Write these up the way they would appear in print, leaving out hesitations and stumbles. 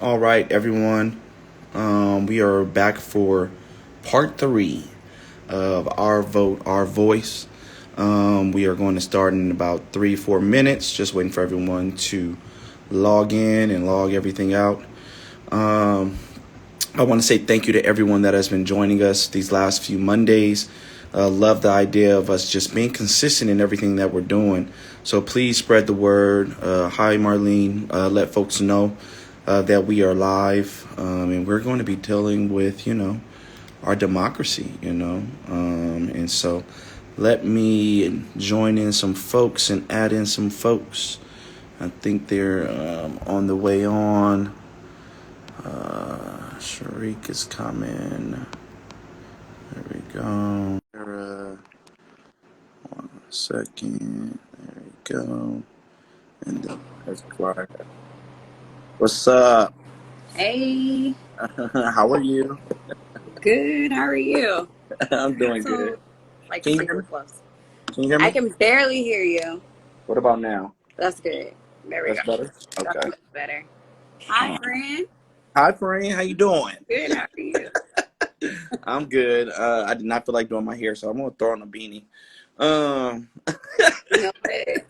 All right, everyone. We are back for part three of Our Vote, Our Voice. We are going to start in about 3, 4 minutes, just waiting for everyone to log in and log everything out. Um, I want to say thank you to everyone that has been joining us these last few Mondays. Love the idea of us just being consistent in everything that we're doing. So please spread the word. Hi, Marlene. Let folks know that we are live, and we're going to be dealing with, our democracy, and so let me join in some folks and add in some folks. I think they're on the way on. Sharik is coming. There we go. One second. There we go. And then there's Clark. What's up? Hey, How are you? good. How are you? I'm doing good. So, like Can you hear super me? close. Can you hear I me? can barely hear you. What about now? That's good. There we That's go. better? That's Okay. much better. Hi, Uh, friend. Hi, friend. How you doing? Good. How are you? I'm good. I did not feel like doing my hair, so I'm gonna throw on a beanie. Um, You know what?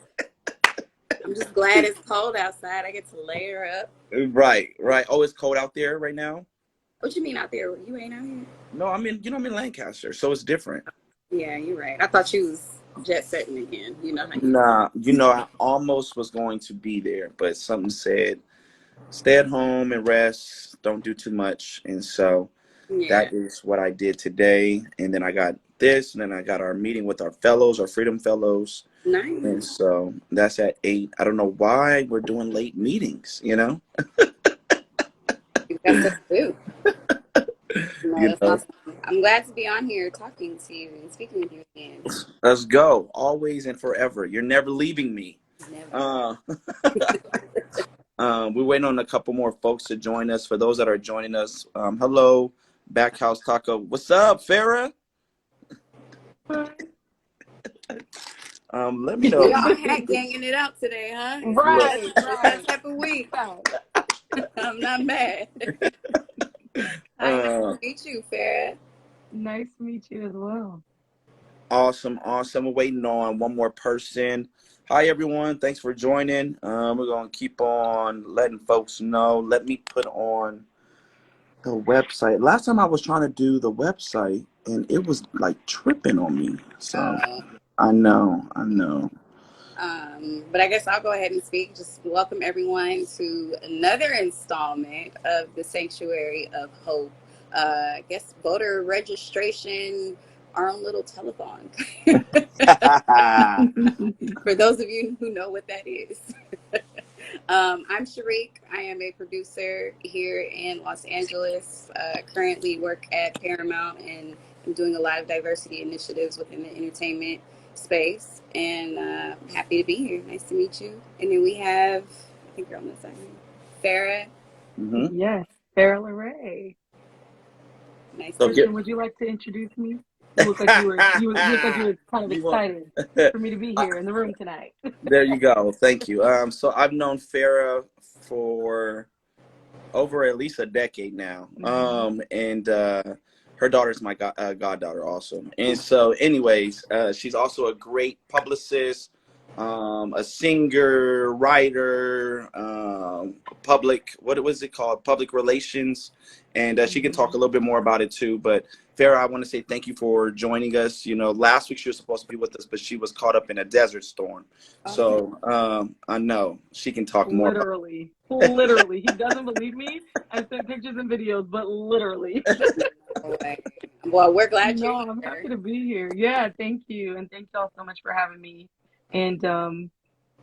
I'm just glad it's cold outside. I get to layer up. right, right. Oh, it's cold out there right now. What you mean out there? You ain't out here? No, I'm in Lancaster, so it's different. Yeah, you're right. I thought you was jet setting again. You know how you. Nah, I almost was going to be there, but something said stay at home and rest, don't do too much. And so Yeah. that is what I did today. And then I got this, and then I got our meeting with our fellows, our Freedom Fellows. And Nice. so that's at 8. I don't know why we're doing late meetings, you know? You got stuff to do. No, You that's know, awesome. I'm glad to be on here talking to you and speaking with you again. let's go. Always and forever. You're never leaving me. Never. Uh, we're waiting on a couple more folks to join us. For those that are joining us, hello, Backhouse Taco. What's up, Farah? Let me know. We all had ganging it out today, huh? Look, Right, It's that right. type of week. Right. I'm not mad. Hi, nice uh, to meet you, Farah. Nice to meet you as well. awesome, awesome. We're waiting on one more person. Hi, everyone. Thanks for joining. We're going to keep on letting folks know. Let me put on the website. Last time I was trying to do the website, and it was like tripping on me. So Uh, I know. but I guess I'll go ahead and speak. Just welcome everyone to another installment of the Sanctuary of Hope. I guess voter registration, our own little telethon. For those of you who know what that is. I'm Sharik. I am a producer here in Los Angeles. Currently work at Paramount and I'm doing a lot of diversity initiatives within the entertainment space. And happy to be here. Nice to meet you. And then we have, I think you're on this side here, Farah. hmm Yes, Farrah Ray. Nice So to meet get Christian, would you like to introduce me? You look like you look like you were kind of you want excited for me to be here in the room tonight. there you go. Thank you. So I've known Farah for over at least a decade now. Hmm. And her daughter's my goddaughter also. And so, anyways, she's also a great publicist, a singer, writer, what was it called? Public relations. And she can talk Hmm. a little bit more about it too. But Farah, I want to say thank you for joining us. Last week she was supposed to be with us, but she was caught up in a desert storm. Okay. So I know she can talk more about Literally, literally. He doesn't believe me. I sent pictures and videos, but literally. No way. Well, we're glad you're No, I'm here. happy to be here. Yeah, thank you. And thank y'all so much for having me. And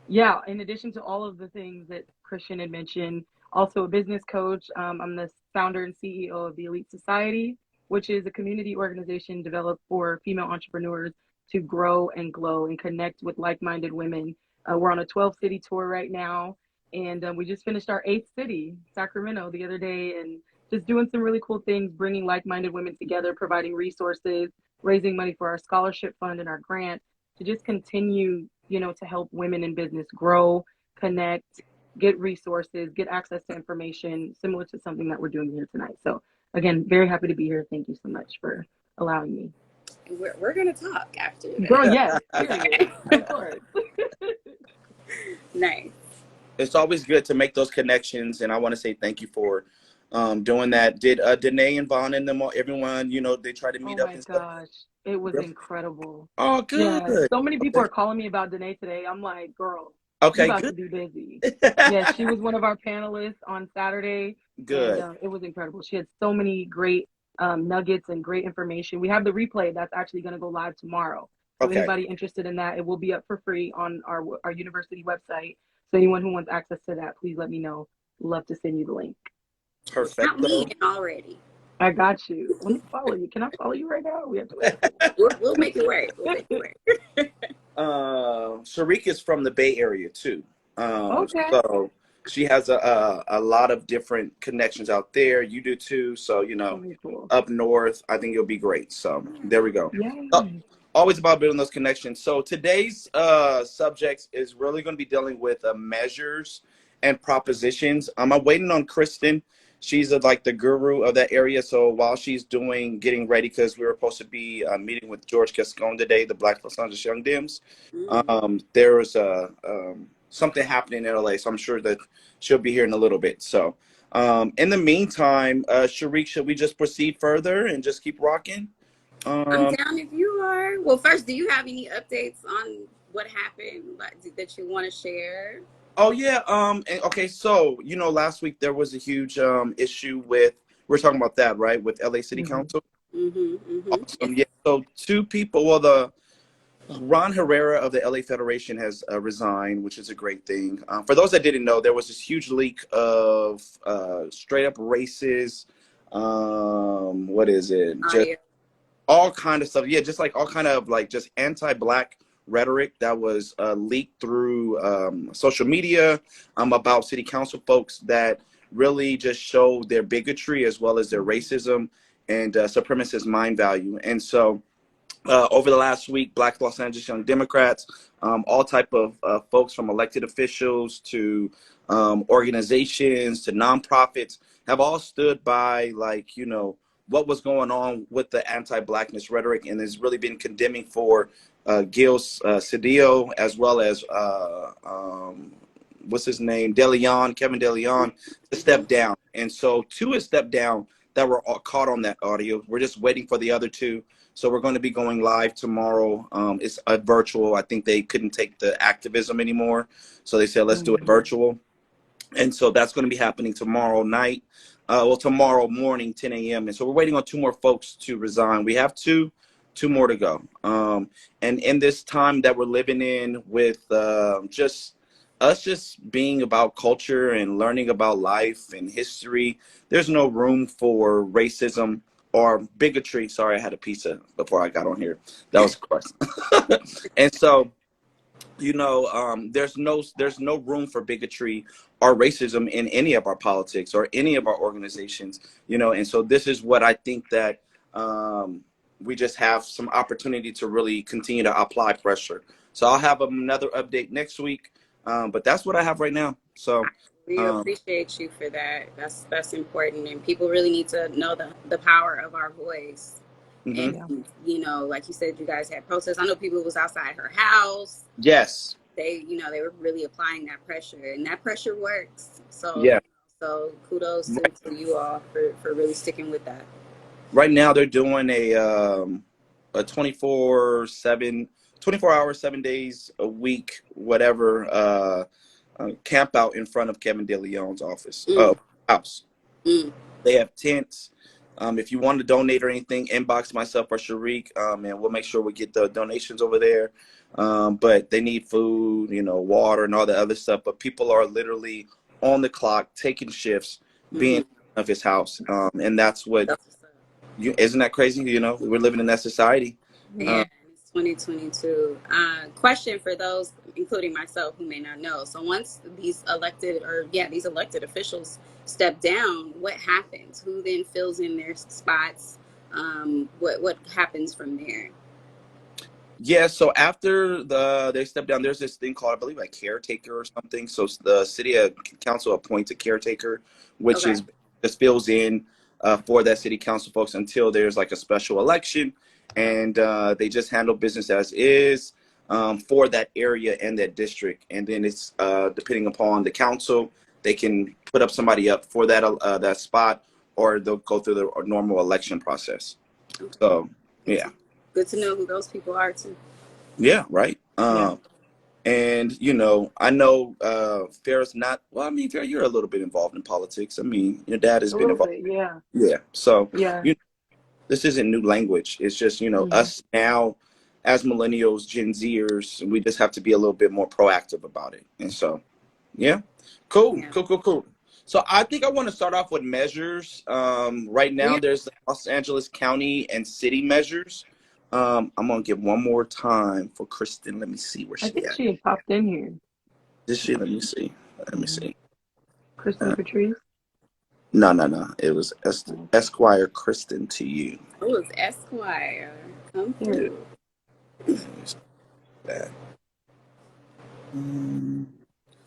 yeah, in addition to all of the things that Christian had mentioned, also a business coach. I'm the founder and CEO of the Elite Society, which is a community organization developed for female entrepreneurs to grow and glow and connect with like-minded women. We're on a 12-city tour right now, and we just finished our eighth city, Sacramento, the other day, and just doing some really cool things, bringing like-minded women together, providing resources, raising money for our scholarship fund and our grant to just continue, to help women in business grow, connect, get resources, get access to information similar to something that we're doing here tonight. So again, very happy to be here. Thank you so much for allowing me. We're gonna talk after Girl, this. yes, period. Of course. Nice. It's always good to make those connections, and I want to say thank you for doing that. Did Danae and Vaughn and them all, everyone, they try to Oh meet up my and stuff? gosh. It was Really? incredible. Oh, Yeah. good. So many people Okay, are calling me about Danae today. I'm like, girl, you okay, about good. to be busy. Yeah, she was one of our panelists on Saturday, and Good. it was incredible. She had so many great nuggets and great information. We have the replay that's actually going to go live tomorrow. So Okay, anybody interested in that, it will be up for free on our university website. So anyone who wants access to that, please let me know. Love to send you the link. Well, count me perfecto. in already. I got you. Let me follow you. Can I follow you right now? We have to wait. We'll make it work. We'll make it work. Sharik is from the Bay Area too. Okay. So she has a lot of different connections out there. You do too. So, Very cool. up north, I think you'll be great. So there we go. Uh, Yay. always about building those connections. So today's subject is really going to be dealing with measures and propositions. I'm waiting on Kristen. She's like the guru of that area. So while she's getting ready, because we were supposed to be meeting with George Gascon today, the Black Los Angeles Young Dims. Mm. There was something happening in LA, so I'm sure that she'll be here in a little bit. So in the meantime, Sharik, should we just proceed further and just keep rocking? I'm Um, down if you are. Well, first, do you have any updates on what happened that you want to share? oh yeah. Okay. So last week there was a huge issue with. We're talking about that, right? With LA City Hmm. Council. Mm-hmm. Mm-hmm. Awesome. Yeah. So two people. Well, the Ron Herrera of the LA Federation has resigned, which is a great thing. For those that didn't know, there was this huge leak of straight up racist. What is it? Just Audio. all kind of stuff. Yeah, just like all kind of like just anti-black rhetoric that was leaked through social media about city council folks that really just showed their bigotry as well as their racism and supremacist mind value. And so over the last week, Black Los Angeles Young Democrats, all type of folks from elected officials to organizations to nonprofits have all stood by, like, what was going on with the anti-blackness rhetoric, and has really been condemning for Gil Cedillo, as well as what's his name, Kevin DeLeon, to step down. And so two has stepped down that were caught on that audio. We're just waiting for the other two. So we're going to be going live tomorrow. It's a virtual. I think they couldn't take the activism anymore, so they said let's do it Hmm. virtual. And so that's going to be happening tomorrow night. Tomorrow morning, 10 a.m. And so we're waiting on two more folks to resign. We have two more to go. And in this time that we're living in, with just being about culture and learning about life and history, there's no room for racism or bigotry. Sorry, I had a pizza before I got on here. That was gross. And so there's no room for bigotry or racism in any of our politics or any of our organizations. And so this is what I think that we just have some opportunity to really continue to apply pressure. So I'll have another update next week, but that's what I have right now. So We um, appreciate you for that. That's important, and people really need to know the power of our voice. mhm. And Yeah. like you said, you guys had protests. I know people was outside her house. Yes. They were really applying that pressure, and that pressure works. So Yeah. so kudos Right, to you all for really sticking with that. right now they're doing a 24/7 7 days a week, whatever, camp out in front of Kevin DeLeon's office, Mm, house. mm. They have tents. If you want to donate or anything, inbox myself or Sharik, and we'll make sure we get the donations over there. But they need food, water and all the other stuff. But people are literally on the clock, taking shifts, being Mm-hmm. of his house. And that's what, That's what's up. isn't that crazy? We're living in that society. Yeah, it's 2022. Question for those, including myself, who may not know. So once these elected officials step down, what happens? Who then fills in their spots? What happens from there? Yeah, so after they step down, there's this thing called, I believe, like caretaker or something. So the city council appoints a caretaker, which Okay. is just fills in for that city council folks until there's like a special election, and they just handle business as is for that area and that district. And then it's depending upon the council, they can put up somebody up for that spot, or they'll go through the normal election process. Okay. So Good yeah, to, good to know who those people are too. yeah, right. Yeah. And you know, I know Farrah's not. Well, I mean, Farrah, you're a little bit involved in politics. I mean, your dad has A been little involved. bit. Yeah. Yeah. So Yeah. you know, this isn't new language. It's just Hmm. us now, as millennials, Gen Zers, we just have to be a little bit more proactive about it. And so, yeah, cool, Yeah. cool, cool, cool. So I think I want to start off with measures. Right now, We there's the Los Angeles County and city measures. I'm gonna give one more time for Kristen. Let me see where I she think at. she had popped in here. Did she? Let me see. Let me Mhm. see. Kristen Uh, Patrice. no, no, no. It was Oh, Esquire Kristen to you. Oh, it's Esquire. Come there it Yeah. is. through. That. Um,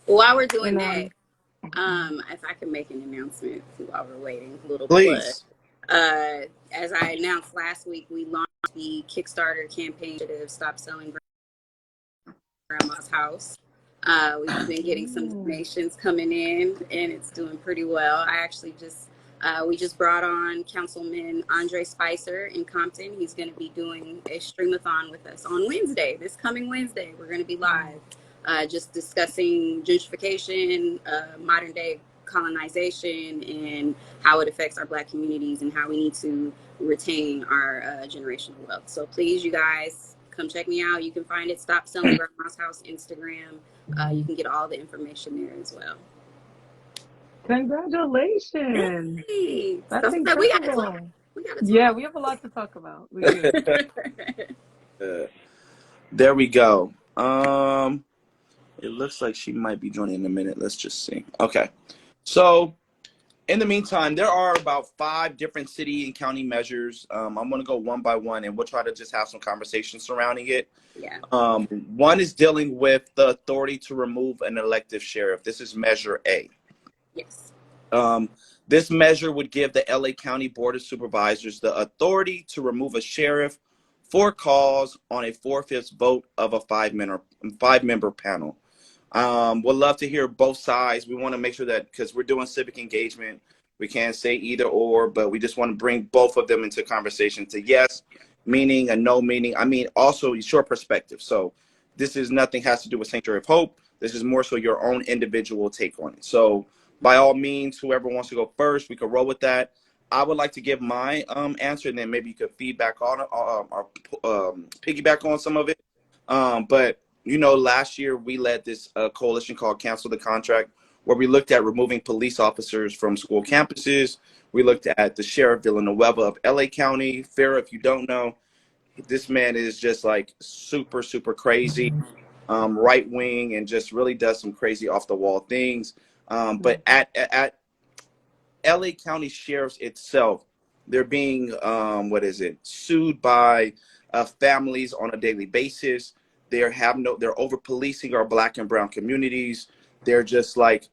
While we're doing And that, mhm. if I can make an announcement while we're waiting, a little plug. please. As I announced last week, we launched the Kickstarter campaign to stop selling grandma's house. We've been getting some Mm. donations coming in, and it's doing pretty well. I actually just we just brought on Councilman Andre Spicer in Compton. He's going to be doing a streamathon with us on Wednesday. This coming Wednesday, we're going to be live, just discussing gentrification, modern day colonization, and how it affects our Black communities, and how we need to retain our generational wealth. So please, you guys, come check me out. You can find it Stop Selling Grandma's House Instagram. You can get all the information there as well. Congratulations. Hey, That's so we got to talk. incredible. We got to Yeah, talk. we have a lot to talk about. We do. Uh, there we go. It looks like she might be joining in a minute. Let's just see. Okay. So in the meantime, there are about 5 different city and county measures. I'm going to go one by one, and we'll try to just have some conversation surrounding it. Yeah. One is dealing with the authority to remove an elective sheriff. This is Measure A. Yes. Um, this measure would give the LA County Board of Supervisors the authority to remove a sheriff for cause on a 4/5 vote of a five-member panel. We'd love to hear both sides. We want to make sure that, because we're doing civic engagement, we can't say either or, but we just want to bring both of them into conversation. To yes, meaning and no meaning. I mean, also your perspective. So this is nothing has to do with Sanctuary of Hope. This is more so your own individual take on it. So by all means, whoever wants to go first, we could roll with that. I would like to give my answer, and then maybe you could feedback on it or piggyback on some of it. But last year we led this coalition called Cancel the Contract, where we looked at removing police officers from school campuses. We looked at the sheriff Villanueva of LA County. Farrah, if you don't know, this man is just like super, super crazy, right wing, and just really does some crazy off the wall things. But Mhm. at LA County sheriffs itself, they're being sued by families on a daily basis. They're over policing our Black and brown communities. They're just like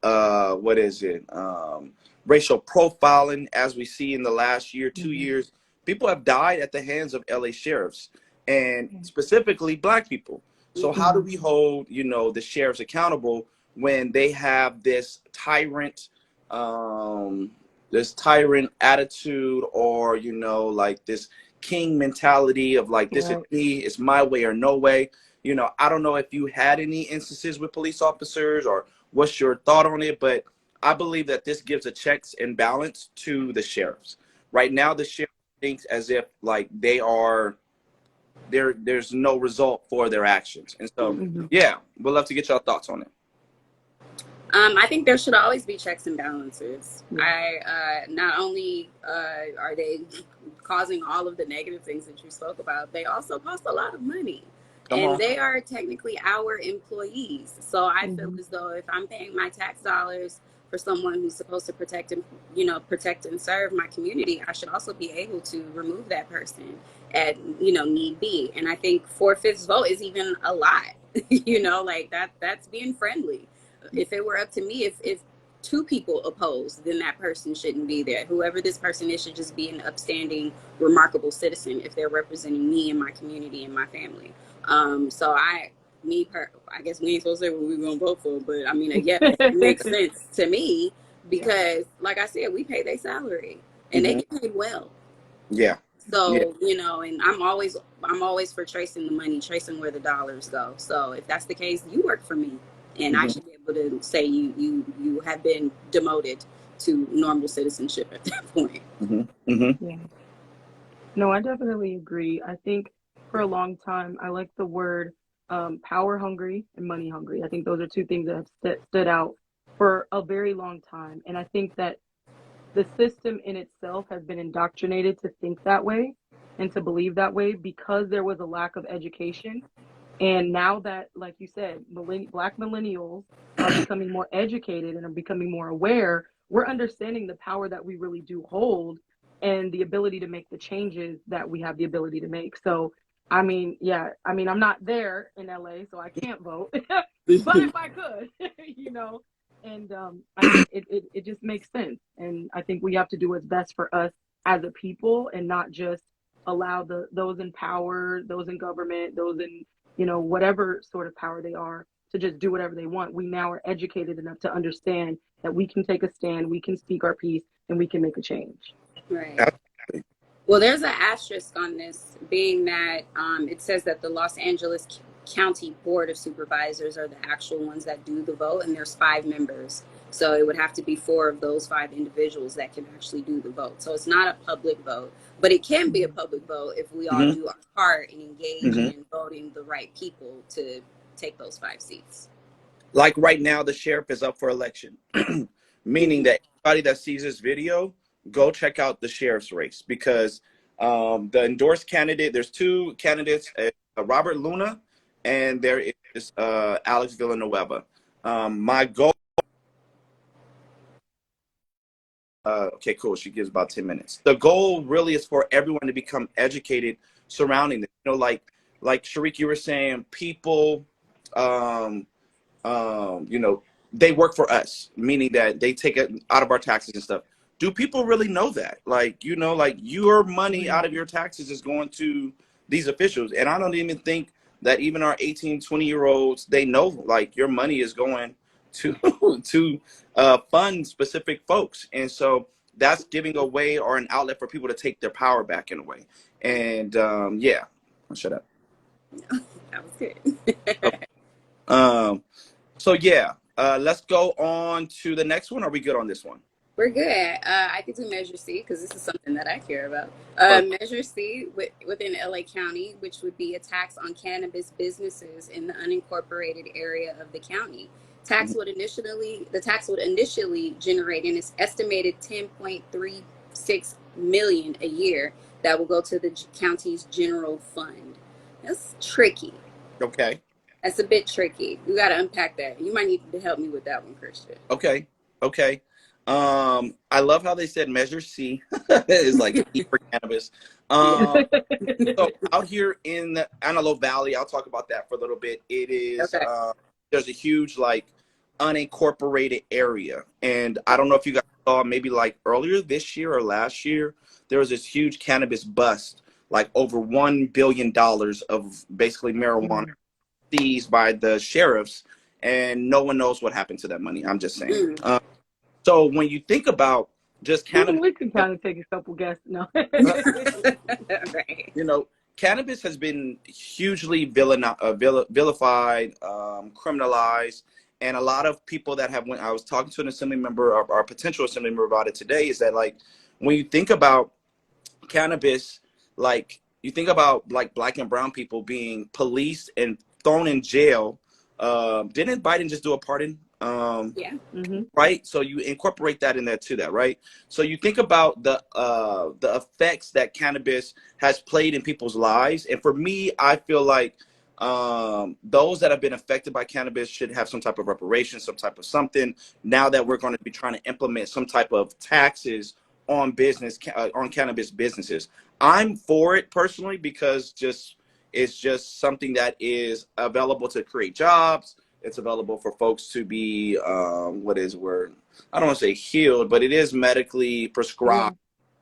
racial profiling, as we see in the last year, 2 years. People have died at the hands of LA sheriffs, and specifically Black people. So how do Mhm. we hold the sheriffs accountable when they have um, this tyrant attitude, or like this king mentality of like, this is Right. me, it's my way or no way. I don't know if you had any instances with police officers, or what's your thought on it, but I believe that this gives a checks and balance to the sheriffs. Right now the sheriff thinks as if like there's no result for their actions. And so Mhm. yeah, we'd love to get your thoughts on it. I think there should always be checks and balances. Yeah. I not only are they causing all of the negative things that you spoke about, they also cost a lot of money, Come and on. they are technically our employees. So I feel Mhm. as though if I'm paying my tax dollars for someone who's supposed to protect and, you know, protect and serve my community, I should also be able to remove that person at, you know, need be. And I think 4/5 vote is even a lot. You know, like that's being friendly. If it were up to me, if two people oppose, then that person shouldn't be there. Whoever this person is should just be an upstanding, remarkable citizen if they're representing me and my community and my family. So I guess we ain't supposed to say what we're gonna vote for, but I mean, yeah, it makes sense to me because, like I said, we pay their salary and they get paid well. Yeah. So, you know, and I'm always for tracing the money, tracing where the dollars go. So if that's the case, you work for me, and I should be able to say you have been demoted to normal citizenship at that point. Yeah. No, I definitely agree. I think for a long time, I like the word power hungry and money hungry. I think those are two things that have stood out for a very long time. And I think that the system in itself has been indoctrinated to think that way and to believe that way because there was a lack of education. And now that, like you said, Black millennials are becoming more educated and are becoming more aware, we're understanding the power that we really do hold and the ability to make the changes that we have the ability to make. So, I mean, yeah, I mean, I'm not there in LA, so I can't vote, but if I could, you know, and I think it just makes sense. And I think we have to do what's best for us as a people and not just allow those in power, those in government, those in, you know, whatever sort of power they are to just do whatever they want. We now are educated enough to understand that we can take a stand, we can speak our piece, and we can make a change. Right. Well, there's an asterisk on this, being that it says that the Los Angeles County Board of Supervisors are the actual ones that do the vote, and there's 5 members. So it would have to be 4 of those 5 individuals that can actually do the vote. So it's not a public vote, but it can be a public vote if we all do our part and engage in voting the right people to take those 5 seats. Like right now, the sheriff is up for election, meaning that anybody that sees this video, go check out the sheriff's race because the endorsed candidate, there's 2 candidates, Robert Luna, and there is Alex Villanueva. My goal. Okay, cool. She gives about 10 minutes. The goal really is for everyone to become educated surrounding this. You know, like Sharik, you were saying, people, you know, they work for us, meaning that they take it out of our taxes and stuff. Do people really know that? Like, you know, like your money out of your taxes is going to these officials. And I don't even think that even our 18, 20-year-olds, they know like your money is going to fund specific folks. And so that's giving away or an outlet for people to take their power back in a way. And yeah, I'll shut up. That was good. So yeah, let's go on to the next one. Are we good on this one? We're good. I could do Measure C because this is something that I care about. Measure C within LA County, which would be a tax on cannabis businesses in the unincorporated area of the county. The tax would initially generate an estimated 10.36 million a year that will go to the county's general fund. That's tricky. Okay. That's a bit tricky. We got to unpack that. You might need to help me with that one, Christian. Okay. I love how they said Measure C is like E for cannabis. So out here in the Antelope Valley, I'll talk about that for a little bit. It is there's a huge like unincorporated area, and I don't know if you guys saw maybe like earlier this year or last year, there was this huge cannabis bust, like over $1 billion of basically marijuana seized by the sheriffs, and no one knows what happened to that money. I'm just saying. So when you think about just cannabis, we can kind of take a couple guesses. No, right. You know, cannabis has been hugely vilified, criminalized, and a lot of people that have I was talking to an assembly member, our potential assembly member about it today, is that like when you think about cannabis, like you think about like Black and brown people being policed and thrown in jail. Didn't Biden just do a pardon? Right. So you incorporate that in there to that, right? So you think about the effects that cannabis has played in people's lives. And for me, I feel like those that have been affected by cannabis should have some type of reparation, some type of something. Now that we're going to be trying to implement some type of taxes on on cannabis businesses, I'm for it personally because it's just something that is available to create jobs. It's available for folks to be what is word? I don't want to say healed, but it is medically prescribed.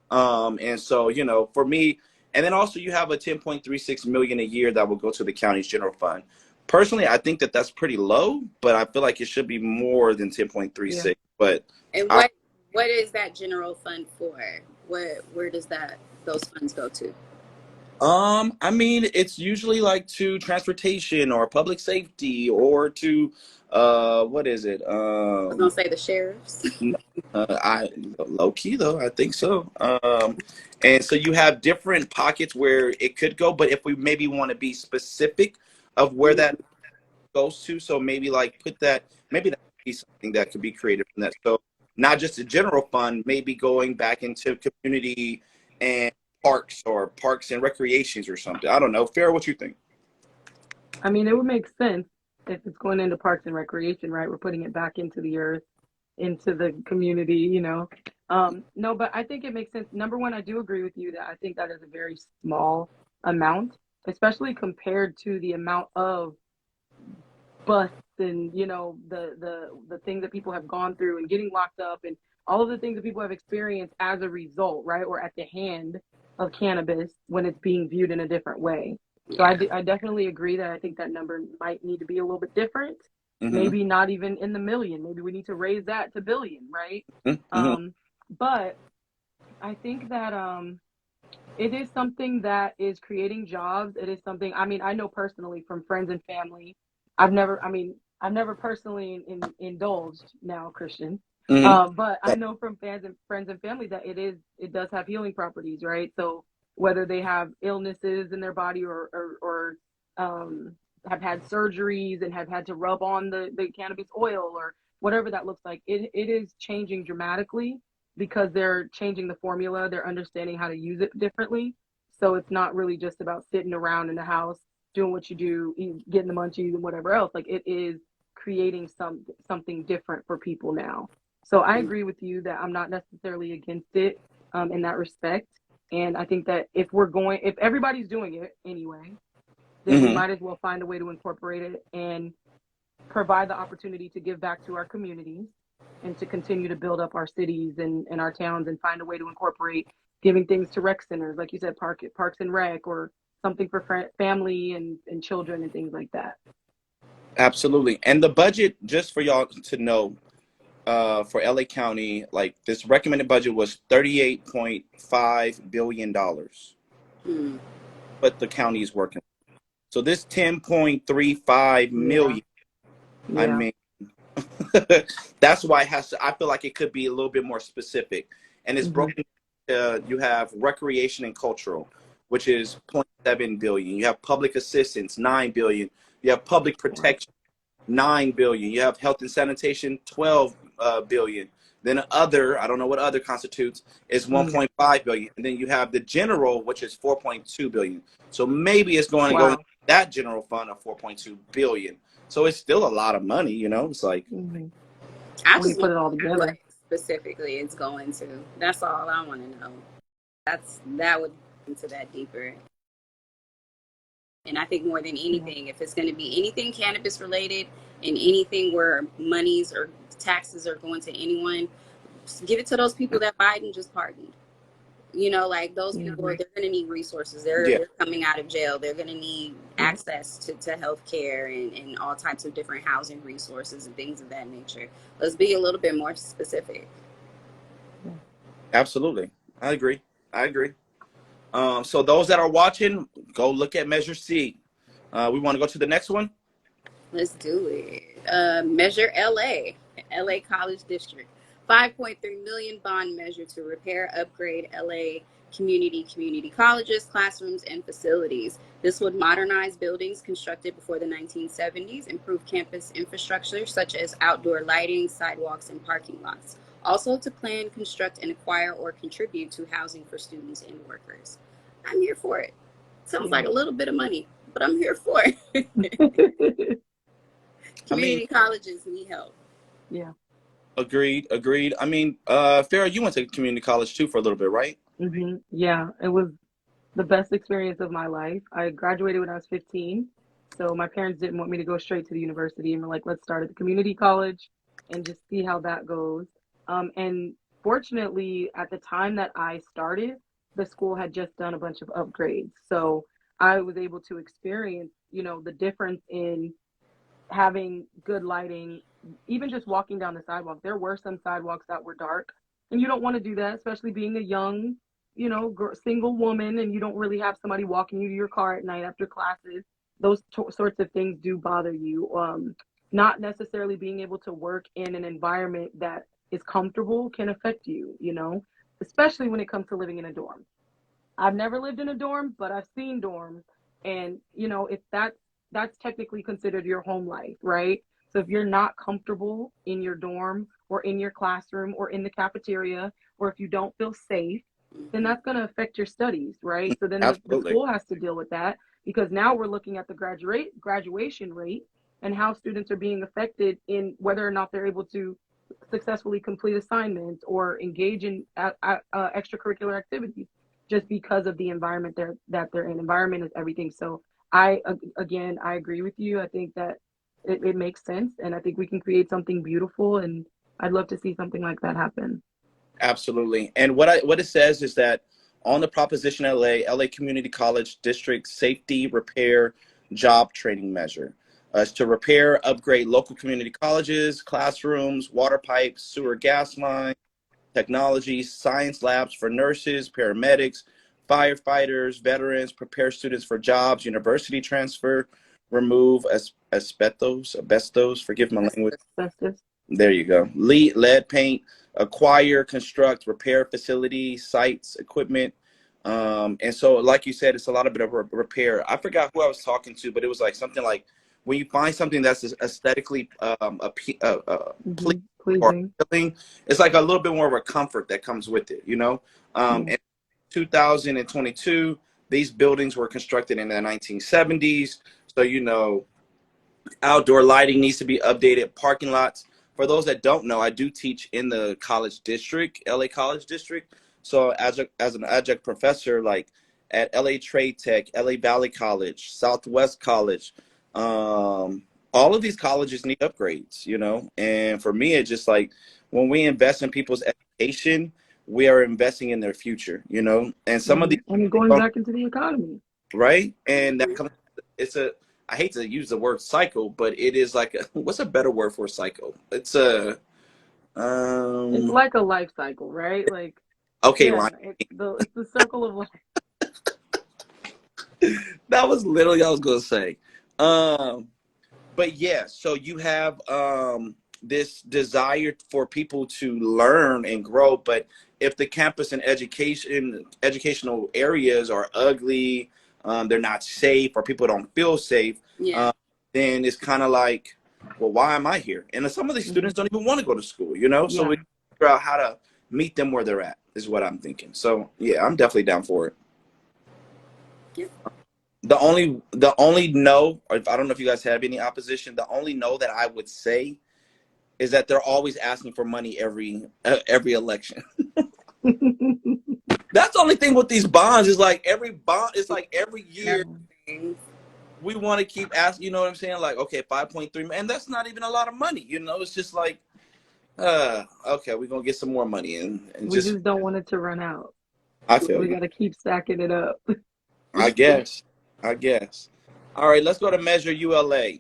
And so, for me, and then also you have a 10.36 million a year that will go to the county's general fund. Personally, I think that that's pretty low, but I feel like it should be more than 10.36. But And what is that general fund for? Where does those funds go to? I mean, it's usually like to transportation or public safety or to what is it? I was gonna say the sheriffs. I low key though, I think so. And so you have different pockets where it could go, but if we maybe want to be specific of where that goes to, so maybe like maybe that could be something that could be created from that. So not just a general fund, maybe going back into community and parks or parks and recreations or something. I don't know. Farrah, what you think? I mean, it would make sense if it's going into parks and recreation, right? We're putting it back into the earth, into the community, No, but I think it makes sense. Number one, I do agree with you that I think that is a very small amount, especially compared to the amount of busts and the things that people have gone through and getting locked up and all of the things that people have experienced as a result, right, or at the hand of cannabis when it's being viewed in a different way. So I definitely agree that I think that number might need to be a little bit different. Maybe not even in the million. Maybe we need to raise that to billion, right? But I think that it is something that is creating jobs. It is something, I mean, I know personally from friends and family. I've never personally indulged now, Christian. But I know from friends and family that it does have healing properties, right? So whether they have illnesses in their body or have had surgeries and have had to rub on the cannabis oil or whatever that looks like, it is changing dramatically because they're changing the formula. They're understanding how to use it differently. So it's not really just about sitting around in the house doing what you do, getting the munchies and whatever else. Like, it is creating something different for people now. So I agree with you that I'm not necessarily against it in that respect. And I think that if everybody's doing it anyway, then we might as well find a way to incorporate it and provide the opportunity to give back to our communities and to continue to build up our cities and our towns and find a way to incorporate giving things to rec centers, like you said, parks and rec, or something for family and children and things like that. Absolutely. And the budget, just for y'all to know, for LA County, like this recommended budget was $38.5 billion. But the county is working. So this 10.35 million, I mean, that's why I feel like it could be a little bit more specific. And it's broken. You have recreation and cultural, which is 0.7 billion. You have public assistance, 9 billion. You have public protection, 9 billion. You have health and sanitation, 12 billion. Then other, I don't know what other constitutes, is 1.5 billion. And then you have the general, which is 4.2 billion. So maybe it's going to go into that general fund of 4.2 billion. So it's still a lot of money, It's like I just put it all together. What specifically it's going to. That's all I want to know. That would into that deeper. And I think more than anything, if it's going to be anything cannabis related and anything where monies or taxes are going to anyone, give it to those people that Biden just pardoned. Like those people, they're going to need resources. They're coming out of jail. They're going to need access to health care and all types of different housing resources and things of that nature. Let's be a little bit more specific. Absolutely. I agree. So those that are watching, go look at Measure C. We want to go to the next one. Let's do it. Measure LA College District. 5.3 million bond measure to repair, upgrade LA community colleges, classrooms, and facilities. This would modernize buildings constructed before the 1970s, improve campus infrastructure such as outdoor lighting, sidewalks, and parking lots. Also to plan, construct, and acquire or contribute to housing for students and workers. I'm here for it. Sounds like a little bit of money, what I'm here for. I mean, Community colleges need help. Yeah. agreed, agreed. I mean, Farrah, you went to community college too for a little bit, right? Yeah, it was the best experience of my life. I graduated when I was 15, so my parents didn't want me to go straight to the university and were like, let's start at the community college and just see how that goes. And fortunately, at the time that I started, the school had just done a bunch of upgrades. So I was able to experience, the difference in having good lighting, even just walking down the sidewalk. There were some sidewalks that were dark, and you don't want to do that, especially being a young, single woman, and you don't really have somebody walking you to your car at night after classes. Those sorts of things do bother you. Not necessarily being able to work in an environment that is comfortable can affect you, especially when it comes to living in a dorm. I've never lived in a dorm, but I've seen dorms, and if that's technically considered your home life, right? So if you're not comfortable in your dorm or in your classroom or in the cafeteria, or if you don't feel safe, then Mm-hmm. that's going to affect your studies, right? So then the Absolutely. school has to deal with that, because now we're looking at the graduation rate and how students are being affected in whether or not they're able to successfully complete assignments or engage in extracurricular activities, just because of the environment that they're in. Environment is everything. So again, I agree with you. I think that it makes sense, and I think we can create something beautiful, and I'd love to see something like that happen. Absolutely. And what it says is that on the Proposition LA Community College District Safety Repair Job Training Measure, is to repair, upgrade local community colleges, classrooms, water pipes, sewer gas lines, technology, science labs for nurses, paramedics, firefighters, veterans, prepare students for jobs, university transfer, remove asbestos, forgive my language. Justice. There you go. Lead paint, acquire, construct, repair facilities, sites, equipment. And so, like you said, it's a lot of bit of repair. I forgot who I was talking to, but it was like something like when you find something that's aesthetically pleasing or Pleasing. appealing, it's like a little bit more of a comfort that comes with it, you know? Yeah. In 2022, these buildings were constructed in the 1970s. So, outdoor lighting needs to be updated, parking lots. For those that don't know, I do teach in the college district, LA College District. So as an adjunct professor, like at LA Trade Tech, LA Valley College, Southwest College, all of these colleges need upgrades, And for me, it's just like when we invest in people's education, we are investing in their future, And some of these, And going back into the economy. right? And that Mm-hmm. comes, it's a, I hate to use the word cycle, but it is like what's a better word for cycle? It's a It's um like a life cycle, right? Like, okay, yeah, line. it's the circle of life. That was literally what I was gonna say. Um but yeah, so you have this desire for people to learn and grow, but if the campus and educational areas are ugly, they're not safe, or people don't feel safe, Yeah. um, then it's kind of like, well, why am I here? And some of these Hmm. students don't even want to go to school, so Yeah. we figure out how to meet them where they're at is what I'm thinking. So yeah, I'm definitely down for it. Yep. The only no, or I don't know if you guys have any opposition, the only no that I would say is that they're always asking for money every election. That's the only thing with these bonds is like every bond, it's like every year Yeah. Things. we want to keep asking, you know what I'm saying? Like, okay, 5.3, and that's not even a lot of money, It's just like, okay, we're gonna get some more money and We just just don't want it to run out. I So feel we you. got to keep stacking it up. I guess. I guess. All right, let's go to Measure ULA.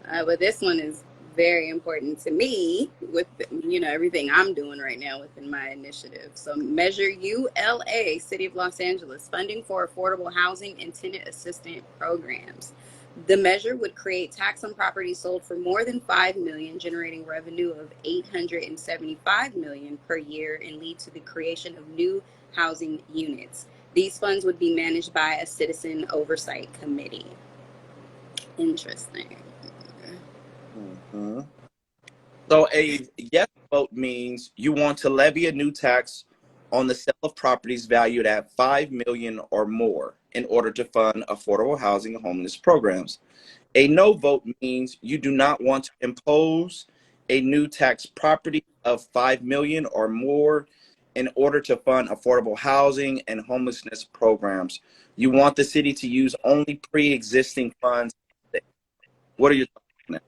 But this one is very important to me with everything I'm doing right now within my initiative. So Measure ULA, City of Los Angeles, funding for affordable housing and tenant assistance programs. The measure would create tax on properties sold for more than 5 million, generating revenue of 875 million per year, and lead to the creation of new housing units. These funds would be managed by a citizen oversight committee. Interesting. Mm-hmm. So a yes vote means you want to levy a new tax on the sale of properties valued at 5 million or more in order to fund affordable housing and homeless programs. A no vote means you do not want to impose a new tax property of 5 million or more in order to fund affordable housing and homelessness programs. You want the city to use only pre-existing funds. What are your thoughts on that?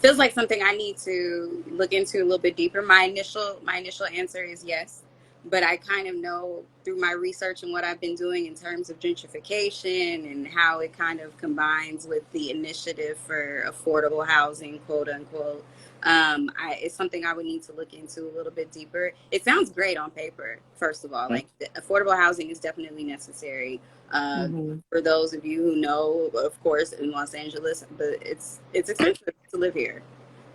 Feels like something I need to look into a little bit deeper. My initial answer is yes, but I kind of know through my research and what I've been doing in terms of gentrification and how it kind of combines with the initiative for affordable housing, quote unquote. It's something I would need to look into a little bit deeper. It sounds great on paper, first of all. Like, affordable housing is definitely necessary. For those of you who know, of course, in Los Angeles, but it's expensive to live here,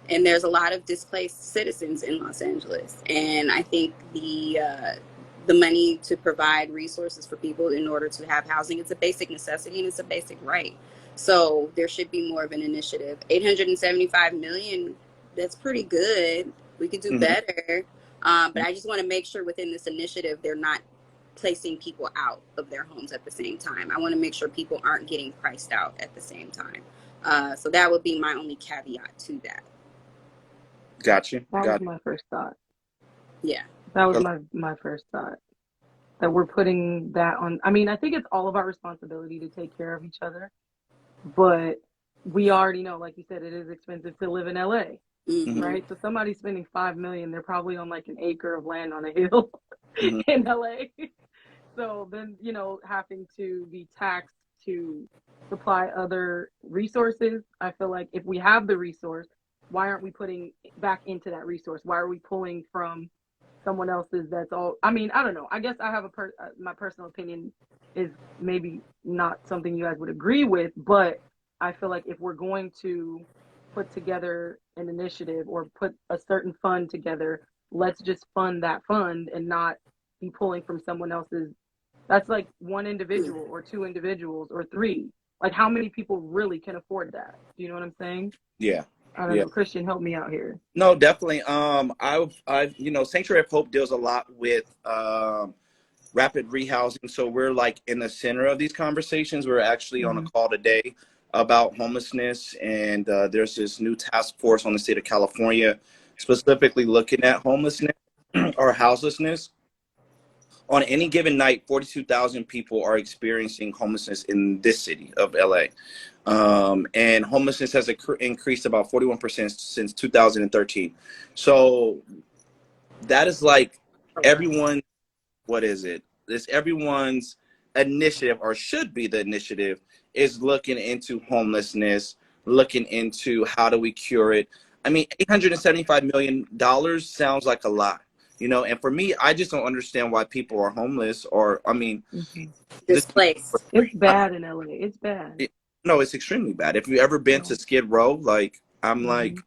and there's a lot of displaced citizens in Los Angeles. And I think the money to provide resources for people in order to have housing, it's a basic necessity and it's a basic right. So there should be more of an initiative. 875 million, that's pretty good. We could do better. But I just want to make sure within this initiative, they're not placing people out of their homes at the same time. I want to make sure people aren't getting priced out at the same time. So that would be my only caveat to that. Gotcha. That was my first thought. Yeah. That was my first thought. That we're putting that on. I mean, I think it's all of our responsibility to take care of each other. But we already know, like you said, it is expensive to live in LA. Right? So somebody's spending $5 million, they're probably on like an acre of land on a hill in LA. So then, having to be taxed to supply other resources. I feel like if we have the resource, why aren't we putting back into that resource? Why are we pulling from someone else's? That's all. I mean, I don't know. I guess I have my personal opinion is maybe not something you guys would agree with, but I feel like if we're going to put together an initiative or put a certain fund together, let's just fund that fund and not be pulling from someone else's. That's like one individual or two individuals or three. Like, how many people really can afford that? Do you know what I'm saying? Yeah. I don't know. Christian, help me out here. No, definitely. I've Sanctuary of Hope deals a lot with rapid rehousing. So we're like in the center of these conversations. We're actually on a call today about homelessness, and there's this new task force on the state of California specifically looking at homelessness or houselessness. On any given night, 42,000 people are experiencing homelessness in this city of LA. And homelessness has increased about 41% since 2013. So that is like everyone, what is it? This everyone's initiative, or should be the initiative, is looking into homelessness, looking into how do we cure it. I mean, $875 million sounds like a lot. And for me, I just don't understand why people are homeless, or, I mean, displaced. It's bad in LA. It's bad. No, it's extremely bad. If you've ever been to Skid Row, like, I'm like,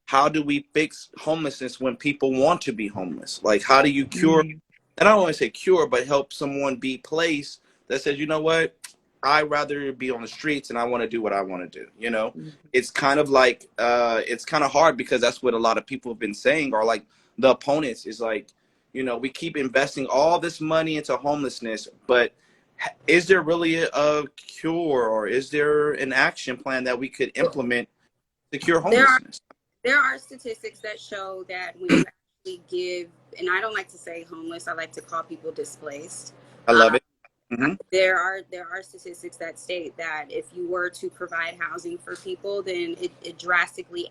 how do we fix homelessness when people want to be homeless? Like, how do you cure, and I don't want to say cure, but help someone be placed that says, you know what, I'd rather be on the streets and I want to do what I want to do. It's kind of like, it's kind of hard, because that's what a lot of people have been saying, or like the opponents is like, we keep investing all this money into homelessness, but is there really a cure, or is there an action plan that we could implement to cure homelessness? There are statistics that show that when you actually give, and I don't like to say homeless, I like to call people displaced. I love it. There are statistics that state that if you were to provide housing for people, then it drastically,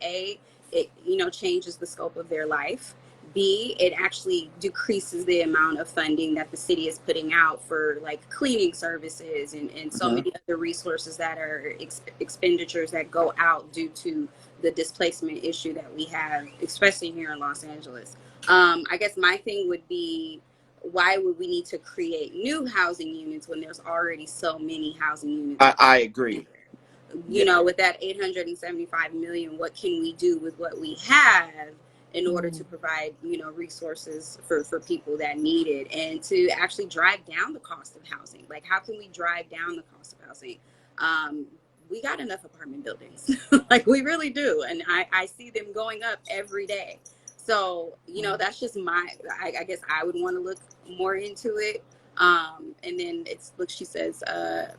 it changes the scope of their life. B, it actually decreases the amount of funding that the city is putting out for like cleaning services and so many other resources that are expenditures that go out due to the displacement issue that we have, especially here in Los Angeles. I guess my thing would be, why would we need to create new housing units when there's already so many housing units? I agree. With that 875 million, what can we do with what we have in order to provide, resources for people that need it, and to actually drive down the cost of housing? Like, how can we drive down the cost of housing? We got enough apartment buildings, like we really do. And I see them going up every day. So, that's just I guess I would want to look more into it. And then look, she says,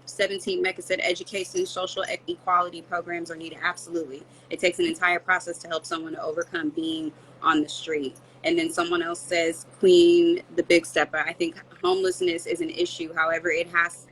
17 Mecca said education, social equality programs are needed. Absolutely. It takes an entire process to help someone to overcome being on the street. And then someone else says, Queen, the big stepper. I think homelessness is an issue. However, it has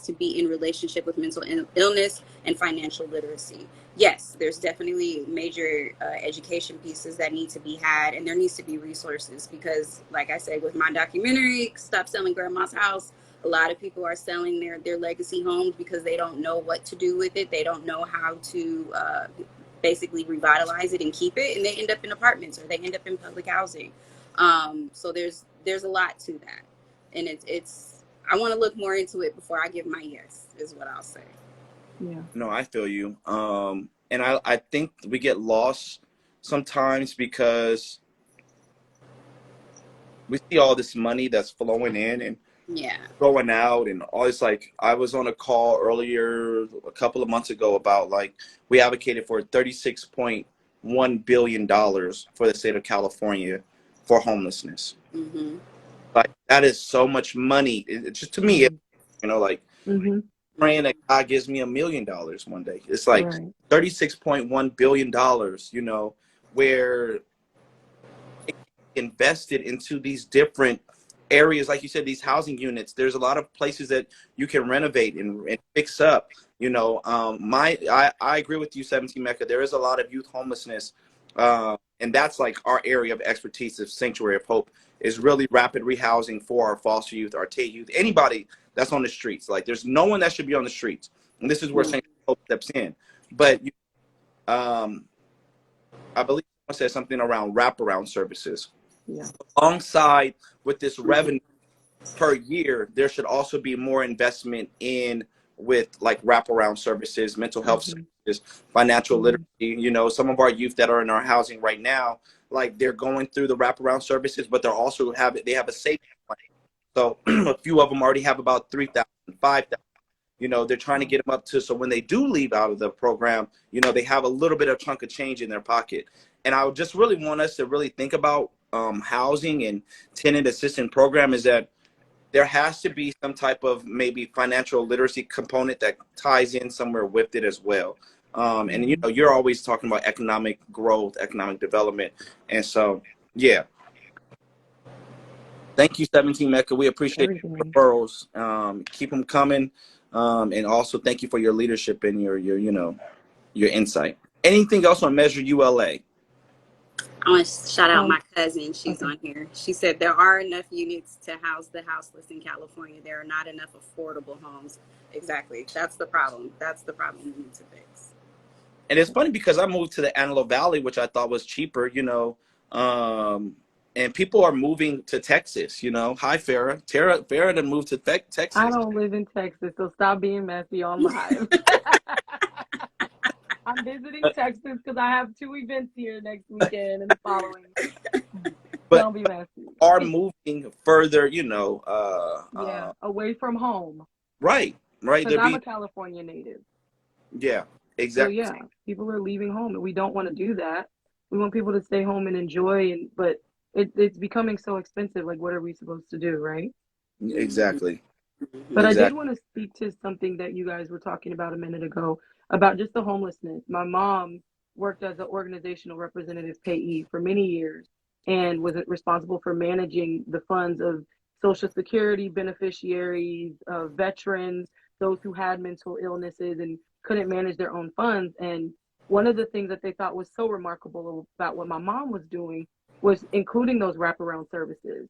to be in relationship with mental illness and financial literacy. Yes, there's definitely major education pieces that need to be had, and there needs to be resources because, like I said, with my documentary, Stop Selling Grandma's House, a lot of people are selling their legacy homes because they don't know what to do with it. They don't know how to basically revitalize it and keep it, and they end up in apartments or they end up in public housing. So there's a lot to that, and it's I want to look more into it before I give my yes, is what I'll say. Yeah. No, I feel you. And I think we get lost sometimes because we see all this money that's flowing in and Yeah. going out and all this. Like, I was on a call earlier a couple of months ago about, like, we advocated for $36.1 billion for the state of California for homelessness. Mm-hmm. Like, that is so much money. It just, to me, like, Mm-hmm. praying that God gives me $1 million one day. It's like Right. $36.1 billion, where invested into these different areas, like you said, these housing units. There's a lot of places that you can renovate and fix up. I agree with you, 17 Mecca. There is a lot of youth homelessness, and that's like our area of expertise of Sanctuary of Hope is really rapid rehousing for our foster youth, our Tate youth, anybody that's on the streets. Like, there's no one that should be on the streets, and this is where Sanctuary of Hope steps in. But I believe someone said something around wraparound services. Yeah. Alongside with this revenue per year, there should also be more investment in with like wraparound services, mental health services, financial literacy. Some of our youth that are in our housing right now, like, they're going through the wraparound services, but they have a savings plan. So a few of them already have about 3,000, 5,000. They're trying to get them up to, so when they do leave out of the program, they have a little bit of chunk of change in their pocket. And I would just really want us to really think about housing and tenant assistance program is that there has to be some type of maybe financial literacy component that ties in somewhere with it as well. And you're always talking about economic growth, economic development. And so, yeah. Thank you, 17 Mecca. We appreciate your referrals. Keep them coming. And also thank you for your leadership and your insight. Anything else on Measure ULA? I want to shout out my cousin. She's on here. She said there are enough units to house the houseless in California. There are not enough affordable homes. Exactly. That's the problem. That's the problem we need to fix. And it's funny because I moved to the Antelope Valley, which I thought was cheaper, and people are moving to Texas, Hi, Farrah. Farrah done moved to Texas. I don't live in Texas, so stop being messy on live. I'm visiting Texas because I have 2 events here next weekend and the following. But don't be messy. Are moving further, away from home. Right. Because I'm a California native. Yeah, exactly. So people are leaving home, and we don't want to do that. We want people to stay home and enjoy, but it's becoming so expensive. Like, what are we supposed to do, right? Exactly. But I did want to speak to something that you guys were talking about a minute ago about just the homelessness. My mom worked as an organizational representative payee for many years and was responsible for managing the funds of Social Security beneficiaries, veterans, those who had mental illnesses and couldn't manage their own funds. And one of the things that they thought was so remarkable about what my mom was doing was including those wraparound services.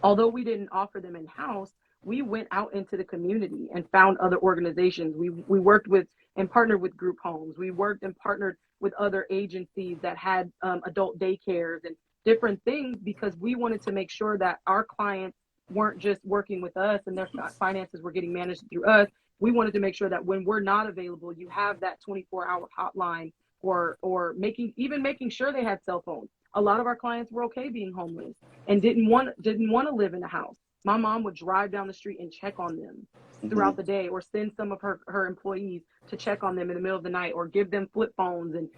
Although we didn't offer them in-house, we went out into the community and found other organizations. We worked with and partnered with group homes. We worked and partnered with other agencies that had adult daycares and different things because we wanted to make sure that our clients weren't just working with us and their finances were getting managed through us. We wanted to make sure that when we're not available, you have that 24-hour hotline or making sure they had cell phones. A lot of our clients were okay being homeless and didn't want to live in a house. My mom would drive down the street and check on them throughout the day, or send some of her employees to check on them in the middle of the night, or give them flip phones and,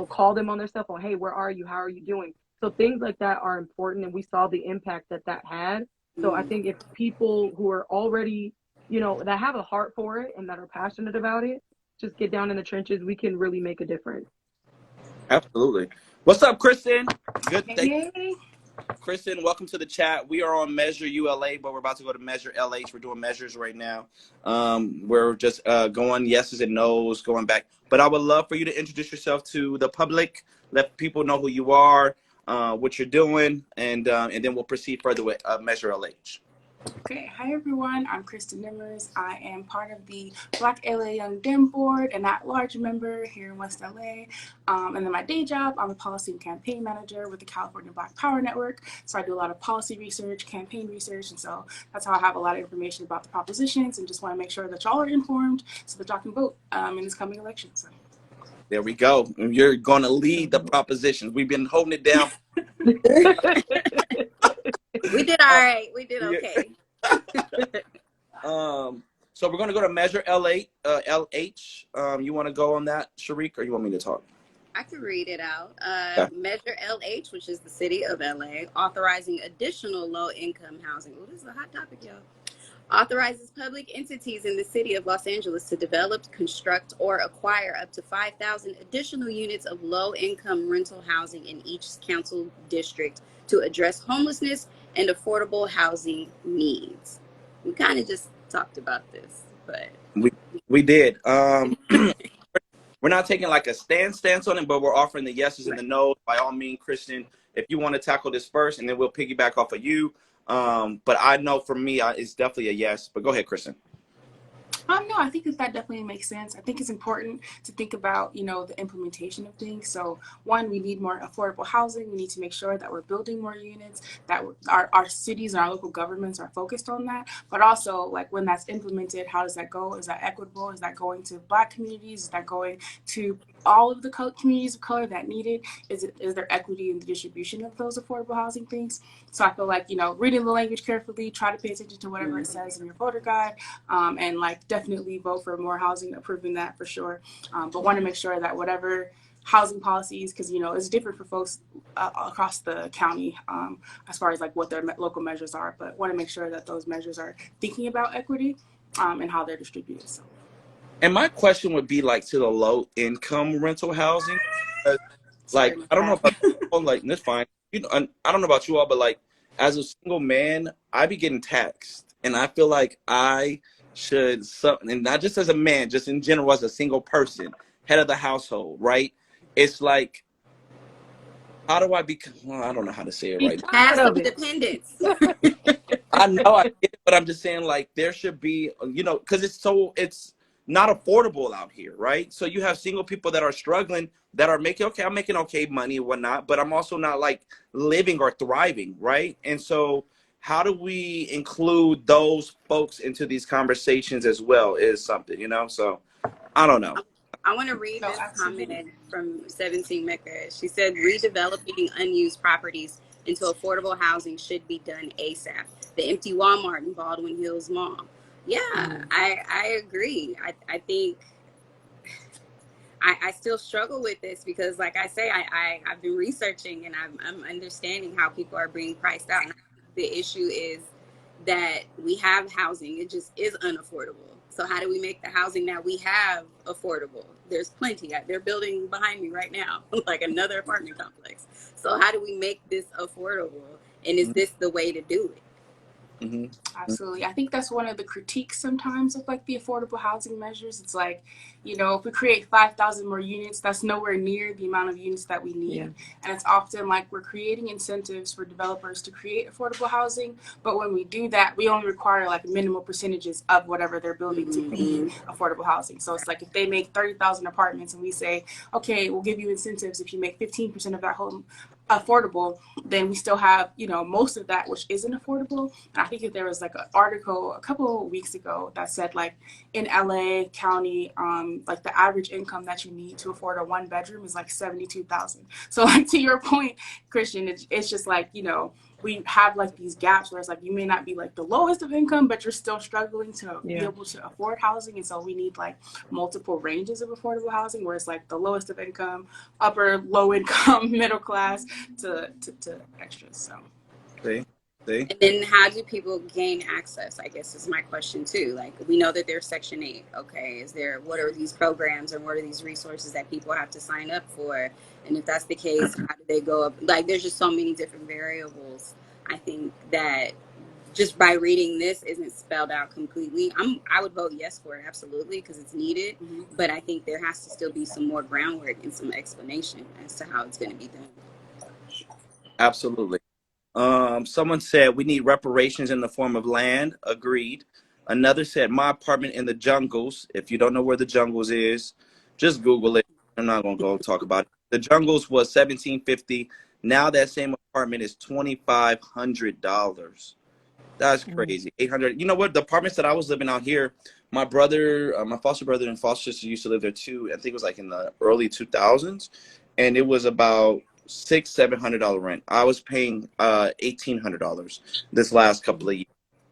call them on their cell phone. Hey, where are you? How are you doing? So things like that are important. And we saw the impact that had. So I think if people who are already, that have a heart for it and that are passionate about it, just get down in the trenches, we can really make a difference. Absolutely. What's up, Kristen? Good. Hey. Kristen, welcome to the chat. We are on Measure ULA, but we're about to go to Measure LH. We're doing measures right now. We're just going yeses and nos, going back. But I would love for you to introduce yourself to the public, let people know who you are, what you're doing, and then we'll proceed further with Measure LH. Okay, hi everyone. I'm Kristen Nimmers. I am part of the Black LA Young Dem Board and at-large member here in West LA. And then my day job, I'm a policy and campaign manager with the California Black Power Network. So I do a lot of policy research, campaign research, and so that's how I have a lot of information about the propositions and just want to make sure that y'all are informed so that y'all can vote in this coming election. So. There we go. You're going to lead the propositions. We've been holding it down. We did all right. We did okay. So we're going to go to Measure LH. You want to go on that, Sharik, or you want me to talk? I can read it out. Okay. Measure LH, which is the city of LA, authorizing additional low-income housing. Oh, this is a hot topic, y'all. Authorizes public entities in the city of Los Angeles to develop, construct, or acquire up to 5,000 additional units of low-income rental housing in each council district to address homelessness and affordable housing needs. We kind of just talked about this, but we did. We're not taking like a stance on it, but we're offering the yeses and the nos. By all means, Kristen, if you want to tackle this first, and then we'll piggyback off of you. But I know for me, it's definitely a yes. But go ahead, Kristen. No, I think that definitely makes sense. I think it's important to think about, the implementation of things. So one, we need more affordable housing. We need to make sure that we're building more units, that our cities and our local governments are focused on that. But also, like, when that's implemented, how does that go? Is that equitable? Is that going to Black communities? Is that going to all of the communities of color that need it? Is there equity in the distribution of those affordable housing things? So I feel like, reading the language carefully, try to pay attention to whatever it says in your voter guide, and definitely vote for more housing, approving that for sure. But want to make sure that whatever housing policies, because it's different for folks across the county as far as like what their local measures are, but want to make sure that those measures are thinking about equity and how they're distributed. So. And my question would be like to the low income rental housing. Like, I don't know about like that's fine. I don't know about you all, but like as a single man, I be getting taxed, and I feel like I should, and not just as a man, just in general as a single person, head of the household, right? It's like, how do I become? Well, I don't know how to say it right. Have some independence. I know I get it, but I'm just saying, like, there should be, because it's not affordable out here, right? So you have single people that are struggling, that are I'm making okay money and whatnot, but I'm also not like living or thriving, right? And so how do we include those folks into these conversations as well is something, so I don't know. I want to read this comment from 17 Mecca. She said, redeveloping unused properties into affordable housing should be done ASAP. The empty Walmart in Baldwin Hills Mall. Yeah, I agree. I think I still struggle with this because, like I say, I've been researching and I'm understanding how people are being priced out. And the issue is that we have housing. It just is unaffordable. So how do we make the housing that we have affordable? There's plenty. They're building behind me right now, like another apartment complex. So how do we make this affordable? And is this the way to do it? Mm-hmm. Absolutely. I think that's one of the critiques sometimes of like the affordable housing measures. It's like, if we create 5,000 more units, that's nowhere near the amount of units that we need. Yeah. And it's often like we're creating incentives for developers to create affordable housing. But when we do that, we only require like minimal percentages of whatever they're building to be affordable housing. So it's like if they make 30,000 apartments and we say, okay, we'll give you incentives if you make 15% of that home affordable, then we still have, most of that which isn't affordable. And I think that there was like an article a couple of weeks ago that said like in LA County, like the average income that you need to afford a one bedroom is like $72,000. So like to your point, Christian, it's just like, we have like these gaps where it's like you may not be like the lowest of income, but you're still struggling to be able to afford housing. And so we need like multiple ranges of affordable housing where it's like the lowest of income, upper, low income, middle class to extras. So. See? See? And then how do people gain access? I guess is my question too. Like we know that there's Section 8. Okay, what are these programs and what are these resources that people have to sign up for? And if that's the case, how do they go up? Like there's just so many different variables. I think that just by reading this isn't spelled out completely. I would vote yes for it absolutely because it's needed, but I think there has to still be some more groundwork and some explanation as to how it's going to be done. Absolutely. Someone said we need reparations in the form of land. Agreed. Another said my apartment in the jungles. If you don't know where the jungles is, just Google it. I'm not gonna go talk about it. The jungles was $1,750. Now that same apartment is $2,500. That's crazy. 800. You know what? The apartments that I was living out here, my brother, my foster brother and foster sister used to live there too. I think it was like in the early 2000s, and it was about $600-700 rent. I was paying $1,800 this last couple of years.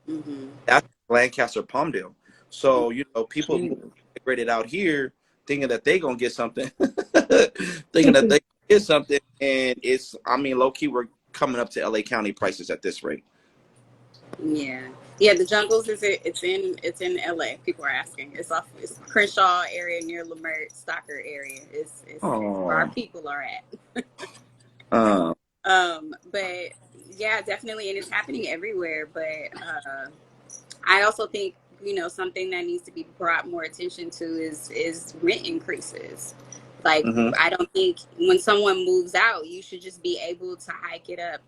Mm-hmm. That's Lancaster, Palmdale. So people migrated out here thinking that they gonna get something, thinking that they get something, and low key, we're coming up to LA County prices at this rate. Yeah. The jungles it's in LA. People are asking. It's Crenshaw area near Leimert, Stocker area. It's where our people are at. But yeah, definitely, and it's happening everywhere. But I also think something that needs to be brought more attention to is rent increases. Like I don't think when someone moves out, you should just be able to hike it up,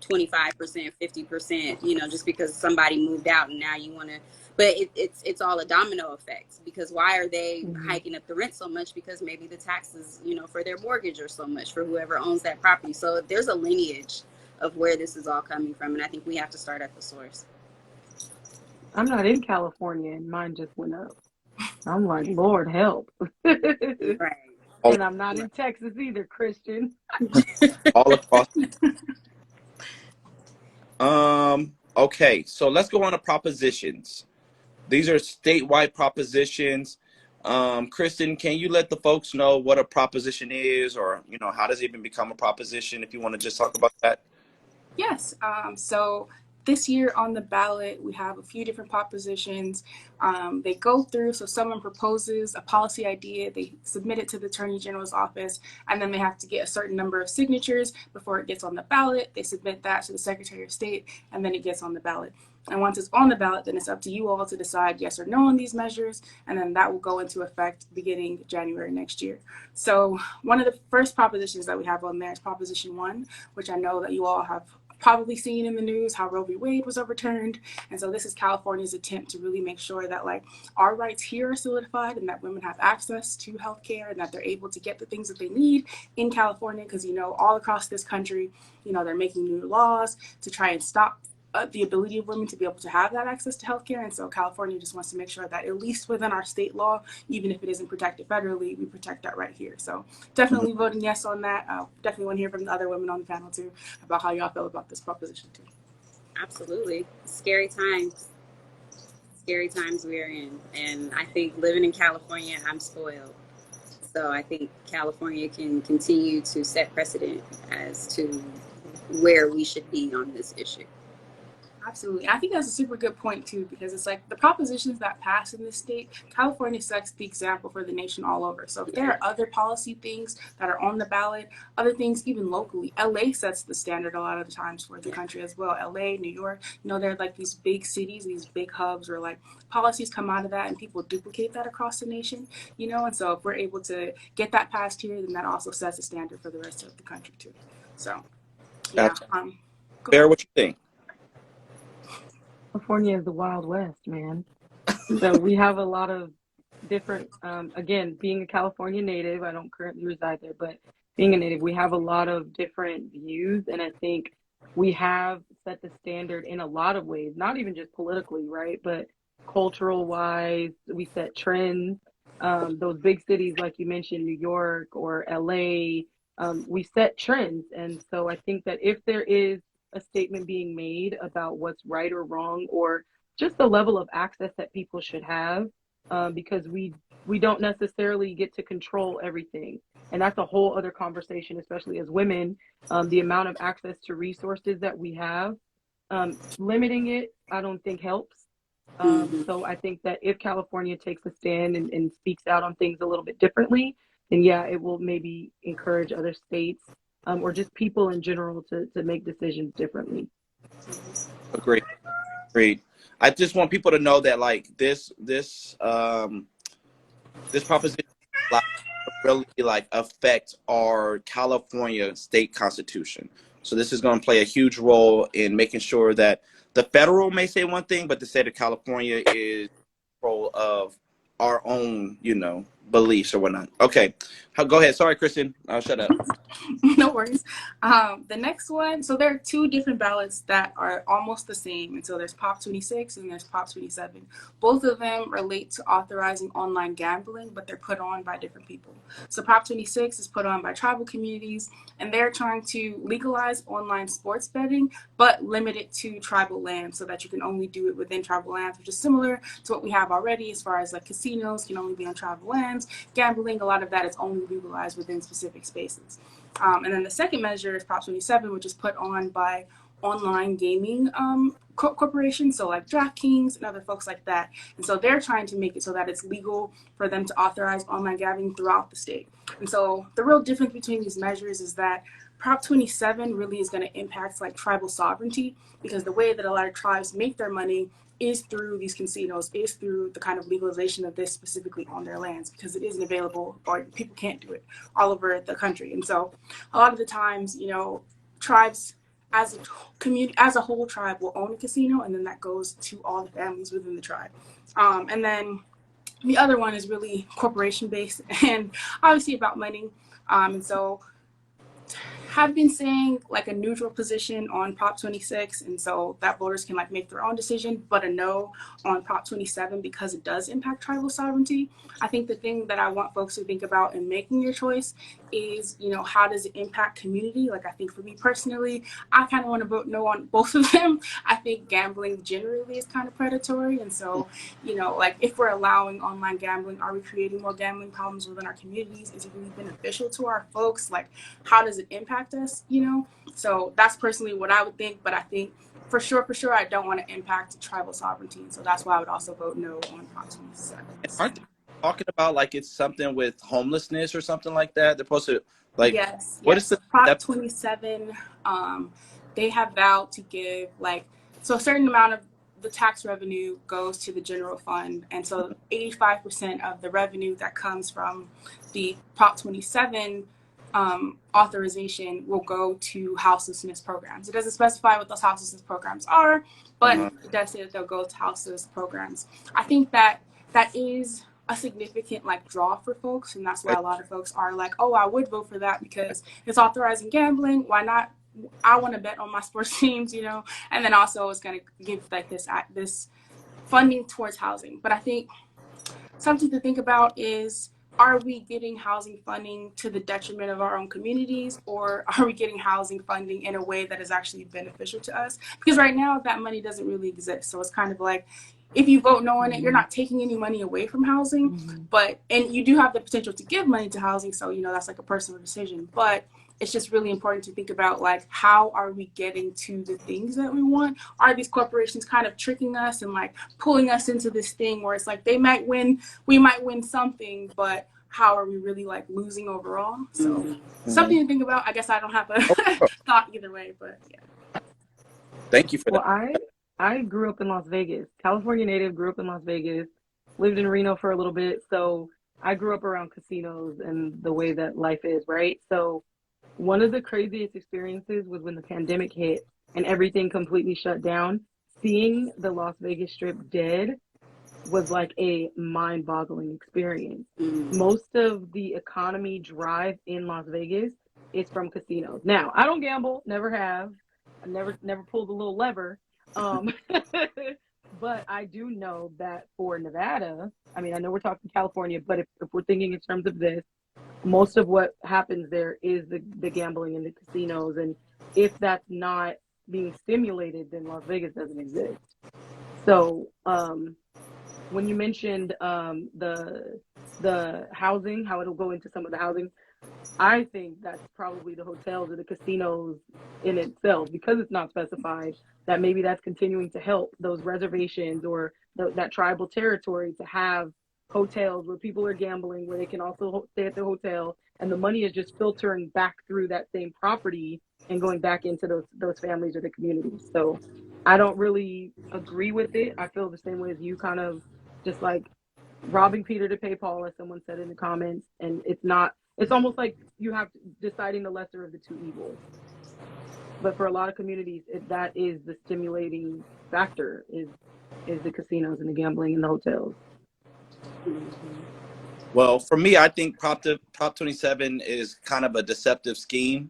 25%, 50%, just because somebody moved out and now you want to. But it's all a domino effect, because why are they hiking up the rent so much? Because maybe the taxes, for their mortgage are so much for whoever owns that property. So there's a lineage of where this is all coming from, and I think we have to start at the source. I'm not in California and mine just went up. I'm like, Lord help. Right. And I'm not in Texas either, Christian. All across. Okay, so let's go on to propositions. These are statewide propositions. Kristen, can you let the folks know what a proposition is, or how does it even become a proposition, if you want to just talk about that? Yes. So this year on the ballot, we have a few different propositions. They go through, so someone proposes a policy idea, they submit it to the Attorney General's office, and then they have to get a certain number of signatures before it gets on the ballot. They submit that to the Secretary of State, and then it gets on the ballot. And once it's on the ballot, then it's up to you all to decide yes or no on these measures, and then that will go into effect beginning January next year. So one of the first propositions that we have on there is Proposition 1, which I know that you all have probably seen in the news how Roe v. Wade was overturned. And so this is California's attempt to really make sure that our rights here are solidified and that women have access to healthcare and that they're able to get the things that they need in California, because all across this country, they're making new laws to try and stop the ability of women to be able to have that access to healthcare. And so California just wants to make sure that at least within our state law, even if it isn't protected federally, we protect that right here. So definitely voting yes on that. Definitely want to hear from the other women on the panel too about how y'all feel about this proposition too. Absolutely. Scary times we are in. And I think living in California, I'm spoiled. So I think California can continue to set precedent as to where we should be on this issue. Absolutely. I think that's a super good point too, because it's the propositions that pass in this state, California sets the example for the nation all over. So if there are other policy things that are on the ballot, other things even locally, LA sets the standard a lot of the times for the country as well. LA, New York, they're these big cities, these big hubs where policies come out of that and people duplicate that across the nation, and so if we're able to get that passed here, then that also sets a standard for the rest of the country too. So yeah. Bear, what you think? California is the Wild West, man. So we have a lot of different, again, being a California native, I don't currently reside there, but being a native, we have a lot of different views. And I think we have set the standard in a lot of ways, not even just politically, right? But cultural wise, we set trends. Those big cities, like you mentioned, New York or LA, we set trends. And so I think that if there is a statement being made about what's right or wrong, or just the level of access that people should have, because we we don't necessarily get to control everything. And that's a whole other conversation, especially as women. The amount of access to resources that we have, limiting it, I don't think helps. So I think that if California takes a stand and speaks out on things a little bit differently, then yeah, it will maybe encourage other states, or just people in general to make decisions differently. Agreed. Agreed. I just want people to know that like this proposition really like affect our California state constitution. So this is going to play a huge role in making sure that the federal may say one thing, but the state of California is in control of our own, beliefs or whatnot. Okay, go ahead. Sorry, Kristen. I'll shut up. No worries. The next one, so there are two different ballots that are almost the same. And so there's Prop 26 and there's Prop 27. Both of them relate to authorizing online gambling, but they're put on by different people. So Prop 26 is put on by tribal communities, and they're trying to legalize online sports betting, but limit it to tribal lands so that you can only do it within tribal lands, which is similar to what we have already as far as like casinos can only be on tribal lands. Gambling, a lot of that is only legalized within specific spaces. And then the second measure is Prop 27, which is put on by online gaming corporations, so like DraftKings and other folks like that. And so they're trying to make it so that it's legal for them to authorize online gambling throughout the state. And so the real difference between these measures is that Prop 27 really is going to impact like tribal sovereignty, because the way that a lot of tribes make their money is through these casinos, is through the kind of legalization of this specifically on their lands, because it isn't available or people can't do it all over the country. And so a lot of the times, tribes as a community, as a whole tribe will own a casino, and then that goes to all the families within the tribe. And then the other one is really corporation based and obviously about money. And so have been saying like a neutral position on Prop 26, and so that voters can like make their own decision, but a no on Prop 27 because it does impact tribal sovereignty. I think the thing that I want folks to think about in making your choice is, how does it impact community? Like I think for me personally, I kind of want to vote no on both of them. I think gambling generally is kind of predatory, and so, like if we're allowing online gambling, are we creating more gambling problems within our communities? Is it really beneficial to our folks? Like how does it impact us, So that's personally what I would think, but I think for sure, I don't want to impact tribal sovereignty. And so that's why I would also vote no on Prop 27. Aren't they talking about like it's something with homelessness or something like that? They're supposed to like, yes. What is the Prop 27? They have vowed to give so a certain amount of the tax revenue goes to the general fund, and so 85% of the revenue that comes from the Prop 27 authorization will go to houselessness programs. It doesn't specify what those houselessness programs are, but it does say that they'll go to houseless programs. I think that is a significant draw for folks, and that's why a lot of folks are like, oh, I would vote for that because it's authorizing gambling. Why not? I want to bet on my sports teams, and then also it's going to give this funding towards housing. But I think something to think about is, are we getting housing funding to the detriment of our own communities, or are we getting housing funding in a way that is actually beneficial to us? Because right now that money doesn't really exist. So it's kind of like, if you vote no on it, you're not taking any money away from housing, and you do have the potential to give money to housing. So, that's like a personal decision, but it's just really important to think about how are we getting to the things that we want? Are these corporations kind of tricking us and pulling us into this thing where it's they might win, we might win something, but how are we really losing overall? So something to think about. I guess I don't have a thought either way, but yeah. Thank you for that. Well, I grew up in Las Vegas, California native, grew up in Las Vegas, lived in Reno for a little bit. So I grew up around casinos and the way that life is, right? So one of the craziest experiences was when the pandemic hit and everything completely shut down. Seeing the Las Vegas Strip dead was like a mind-boggling experience. Most of the economy drive in Las Vegas is from casinos. Now, I don't gamble, never have. I never pulled a little lever. But I do know that for Nevada, I know we're talking California, but if we're thinking in terms of this, most of what happens there is the gambling in the casinos. And if that's not being stimulated, then Las Vegas doesn't exist. So when you mentioned the the housing, how it'll go into some of the housing. I think that's probably the hotels or the casinos in itself, because it's not specified, that maybe that's continuing to help those reservations or that tribal territory to have hotels where people are gambling, where they can also stay at the hotel, and the money is just filtering back through that same property and going back into those families or the communities. So I don't really agree with it. I feel the same way as you, kind of just like robbing Peter to pay Paul, as someone said in the comments. And it's almost like you have deciding the lesser of the two evils. But for a lot of communities, that is the stimulating factor, is the casinos and the gambling and the hotels. Well, for me, I think Prop 27 is kind of a deceptive scheme.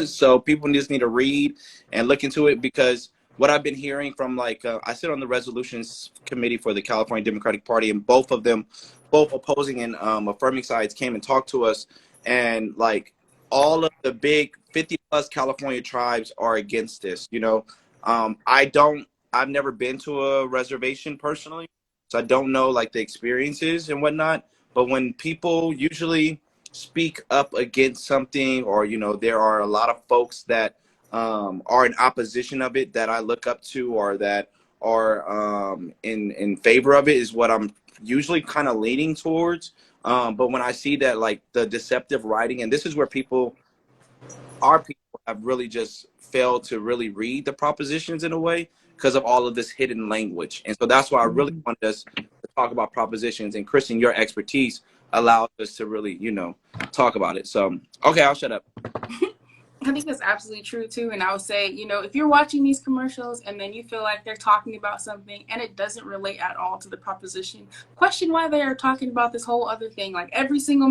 So people just need to read and look into it, because what I've been hearing from, like, I sit on the resolutions committee for the California Democratic Party, and both opposing and affirming sides came and talked to us, and like all of the big 50 plus California tribes are against this. I've never been to a reservation personally, so I don't know like the experiences and whatnot. But when people usually speak up against something, or there are a lot of folks that are in opposition of it that I look up to, or that are in favor of it, is what I'm usually kind of leaning towards. But when I see that, like, the deceptive writing, and this is where our people have really just failed to really read the propositions in a way, because of all of this hidden language. And so that's why I really wanted us to talk about propositions, and Kristen, your expertise allows us to really, talk about it. So, okay, I'll shut up. I think that's absolutely true too. And I would say, if you're watching these commercials and then you feel like they're talking about something and it doesn't relate at all to the proposition, question why they are talking about this whole other thing. Like every single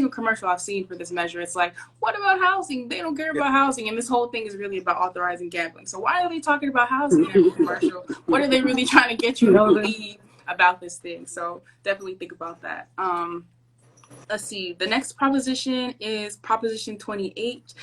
commercial I've seen for this measure, it's like, what about housing? They don't care about housing. And this whole thing is really about authorizing gambling. So why are they talking about housing in every commercial? What are they really trying to get you to believe about this thing? So definitely think about that. Let's see, the next proposition is Proposition 28,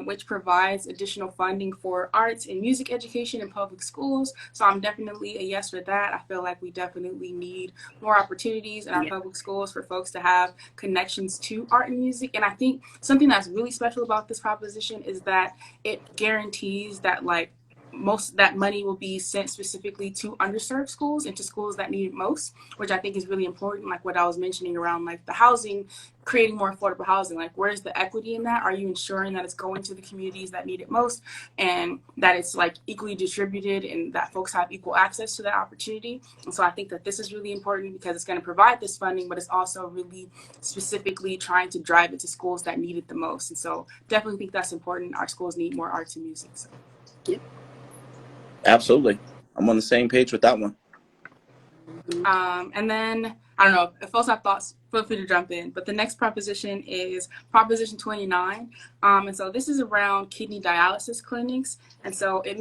which provides additional funding for arts and music education in public schools. So I'm definitely a yes for that. I feel like we definitely need more opportunities in our public schools for folks to have connections to art and music. And I think something that's really special about this proposition is that it guarantees that, like, most of that money will be sent specifically to underserved schools and to schools that need it most, which I think is really important. Like what I was mentioning around like the housing, creating more affordable housing, like where's the equity in that? Are you ensuring that it's going to the communities that need it most, and that it's like equally distributed, and that folks have equal access to that opportunity? And so I think that this is really important because it's going to provide this funding, but it's also really specifically trying to drive it to schools that need it the most. And so definitely think that's important. Our schools need more arts and music. So. Yep. Absolutely. I'm on the same page with that one. And then, I don't know, if folks have thoughts, feel free to jump in. But the next proposition is Proposition 29. And so this is around kidney dialysis clinics. And so it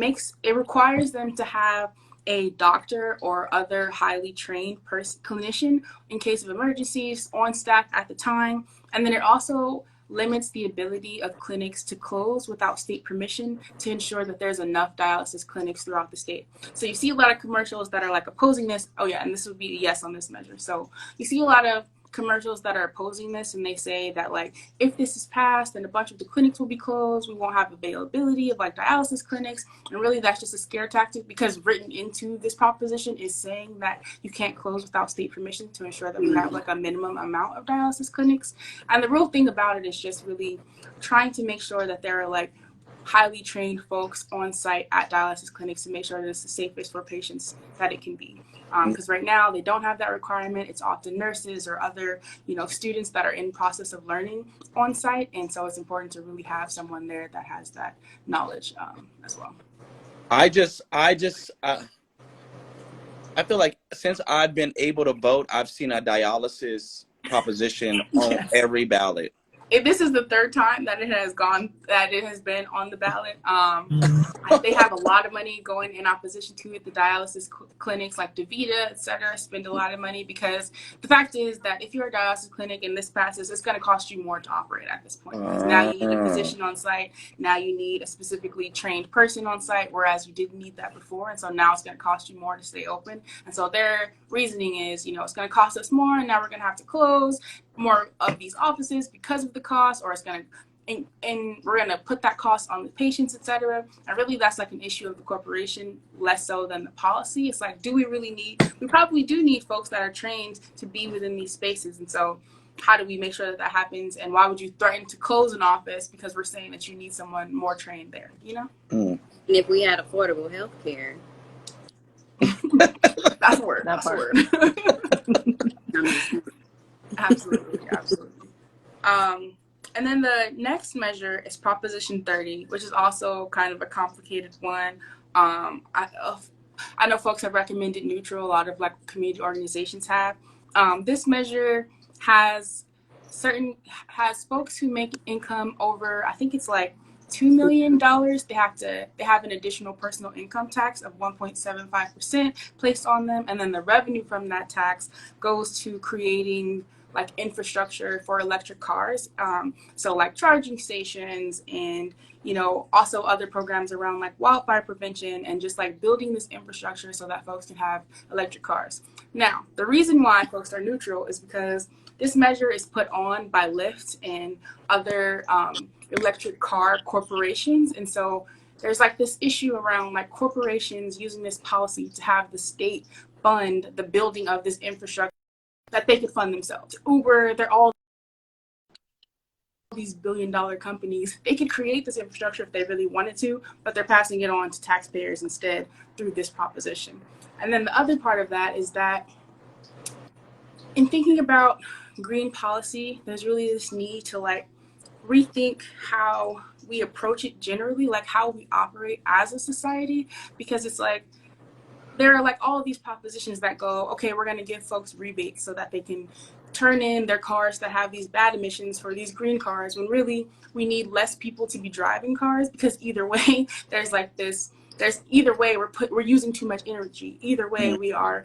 requires them to have a doctor or other highly trained clinician in case of emergencies on staff at the time. And then it also limits the ability of clinics to close without state permission to ensure that there's enough dialysis clinics throughout the state. So you see a lot of commercials that are like opposing this. Oh yeah, and this would be a yes on this measure. So you see a lot of commercials that are opposing this, and they say that like if this is passed, then a bunch of the clinics will be closed. We won't have availability of like dialysis clinics, and really that's just a scare tactic, because written into this proposition is saying that you can't close without state permission to ensure that we have like a minimum amount of dialysis clinics. And the real thing about it is just really trying to make sure that there are like highly trained folks on site at dialysis clinics to make sure that it's the safest for patients that it can be. Because right now they don't have that requirement. It's often nurses or other, students that are in process of learning on site. And so it's important to really have someone there that has that knowledge as well. I feel like since I've been able to vote, I've seen a dialysis proposition on every ballot. this is the third time that it has been on the ballot. They have a lot of money going in opposition to it. The dialysis clinics like DaVita, et cetera, spend a lot of money because the fact is that if you're a dialysis clinic and this passes, it's going to cost you more to operate at this point. Because now you need a physician on site. Now you need a specifically trained person on site, whereas you didn't need that before. And so now it's going to cost you more to stay open. And so their reasoning is, it's going to cost us more, and now we're going to have to close more of these offices because of the cost, or it's going to and we're going to put that cost on the patients, et cetera. And really that's like an issue of the corporation, less so than the policy. It's like, we probably do need folks that are trained to be within these spaces. And so how do we make sure that happens? And why would you threaten to close an office because we're saying that you need someone more trained there, And if we had affordable health care. That's a word. That's a word. Absolutely. And then the next measure is Proposition 30, which is also kind of a complicated one. I know folks have recommended neutral. A lot of like community organizations have. This measure has folks who make income over, I think it's like $2 million. They have an additional personal income tax of 1.75% placed on them, and then the revenue from that tax goes to creating like infrastructure for electric cars, so like charging stations and also other programs around like wildfire prevention and just like building this infrastructure so that folks can have electric cars. Now, the reason why folks are neutral is because this measure is put on by Lyft and other electric car corporations, and so there's like this issue around like corporations using this policy to have the state fund the building of this infrastructure that they could fund themselves. Uber, they're all these billion-dollar companies. They could create this infrastructure if they really wanted to, but they're passing it on to taxpayers instead through this proposition. And then the other part of that is that in thinking about green policy, there's really this need to like rethink how we approach it generally, like how we operate as a society, because it's like there are like all of these propositions that go, okay, we're going to give folks rebates so that they can turn in their cars that have these bad emissions for these green cars, when really we need less people to be driving cars, because either way either way we're using too much energy. Either way we are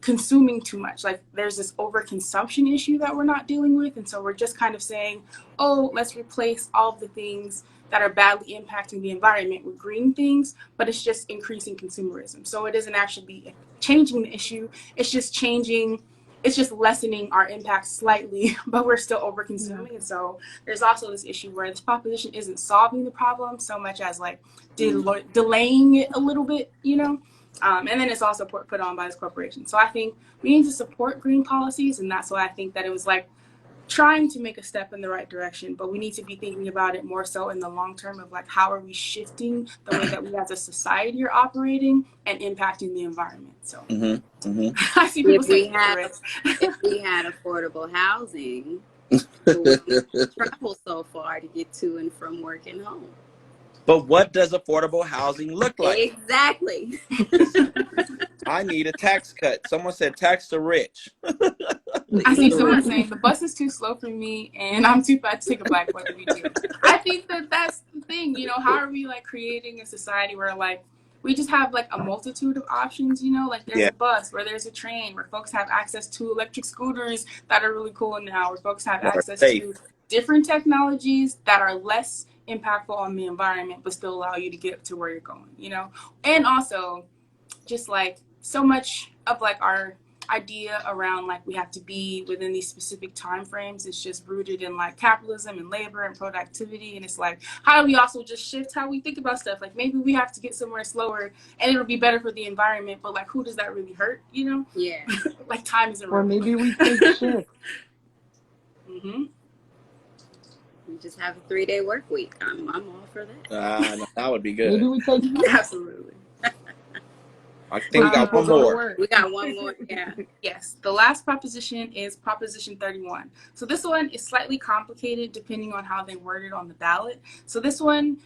consuming too much. Like there's this overconsumption issue that we're not dealing with. And so we're just kind of saying, oh, let's replace all of the things that are badly impacting the environment with green things, but it's just increasing consumerism. So it isn't actually changing the issue. It's just lessening our impact slightly, but we're still over consuming. And so there's also this issue where this proposition isn't solving the problem so much as like delaying it a little bit, and then it's also put on by this corporation. So I think we need to support green policies, and that's why I think that it was like trying to make a step in the right direction, but we need to be thinking about it more so in the long term of like how are we shifting the way that we as a society are operating and impacting the environment. So I see people saying if we had affordable housing, who would travel so far to get to and from work and home. But what does affordable housing look like? Exactly. I need a tax cut. Someone said tax the rich. I see someone saying the bus is too slow for me and I'm too fat to take a Black Boy to be too. I think that's the thing, how are we like creating a society where like we just have like a multitude of options, like there's a bus, where there's a train, where folks have access to electric scooters that are really cool now, where folks have access to different technologies that are less impactful on the environment but still allow you to get to where you're going, and also just like so much of like our idea around like we have to be within these specific time frames is just rooted in like capitalism and labor and productivity, and it's like how do we also just shift how we think about stuff? Like maybe we have to get somewhere slower and it'll be better for the environment, but like who does that really hurt? Like time isn't real. Or maybe we take shift. We just have a 3-day work week. I'm all for that. No, that would be good. Maybe we take absolutely. I think we got one more. We got one more, yeah. Yes, the last proposition is Proposition 31. So this one is slightly complicated depending on how they word it on the ballot. So this one,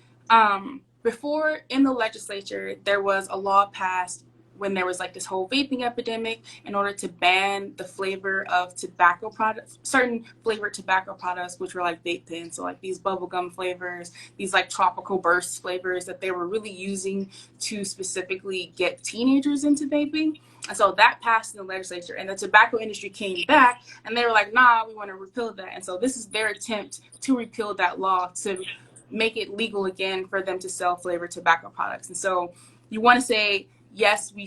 before in the legislature, there was a law passed when there was like this whole vaping epidemic, in order to ban the flavor of tobacco products, certain flavored tobacco products, which were like vape pens, so like these bubblegum flavors, these like tropical burst flavors that they were really using to specifically get teenagers into vaping. And so that passed in the legislature, and the tobacco industry came back and they were like, nah, we want to repeal that. And so this is their attempt to repeal that law, to make it legal again for them to sell flavored tobacco products. And so you want to say, yes, we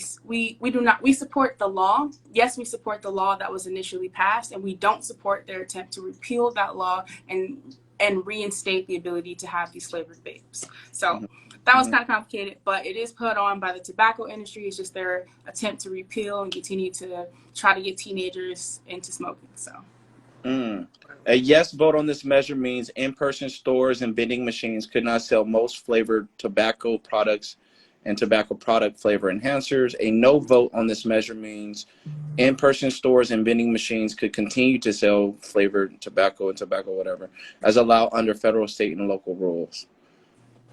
do not, we support the law. Yes, we support the law that was initially passed, and we don't support their attempt to repeal that law and reinstate the ability to have these flavored vapes. So that was kind of complicated, but it is put on by the tobacco industry. It's just their attempt to repeal and continue to try to get teenagers into smoking. So a yes vote on this measure means in-person stores and vending machines could not sell most flavored tobacco products and tobacco product flavor enhancers. A no vote on this measure means in-person stores and vending machines could continue to sell flavored tobacco and tobacco whatever as allowed under federal, state, and local rules.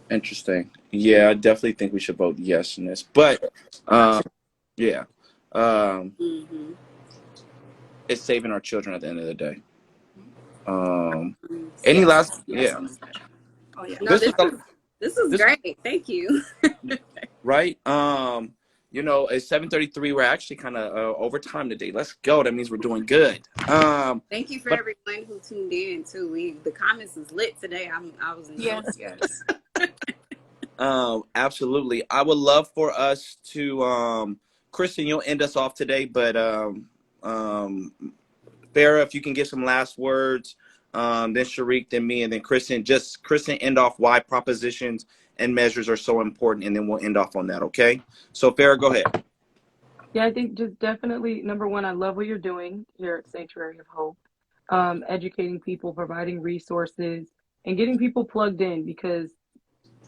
Interesting. Yeah, I definitely think we should vote yes in this. But yeah, it's saving our children at the end of the day. Any last? Yeah. Oh yeah. No, this is great. Thank you. Right. You know, it's 7:33. We're actually kind of over time today. Let's go. That means we're doing good. Thank you for everyone who tuned in too. The comments is lit today. I was yes. Absolutely. I would love for us to Kristen, you'll end us off today, but Farrah, if you can give some last words, then Sharik, then me, and then Kristen. Just Kristen, end off why propositions and measures are so important, and then we'll end off on that, okay? So Farrah, go ahead. Yeah, I think just definitely, number one, I love what you're doing here at Sanctuary of Hope, educating people, providing resources, and getting people plugged in, because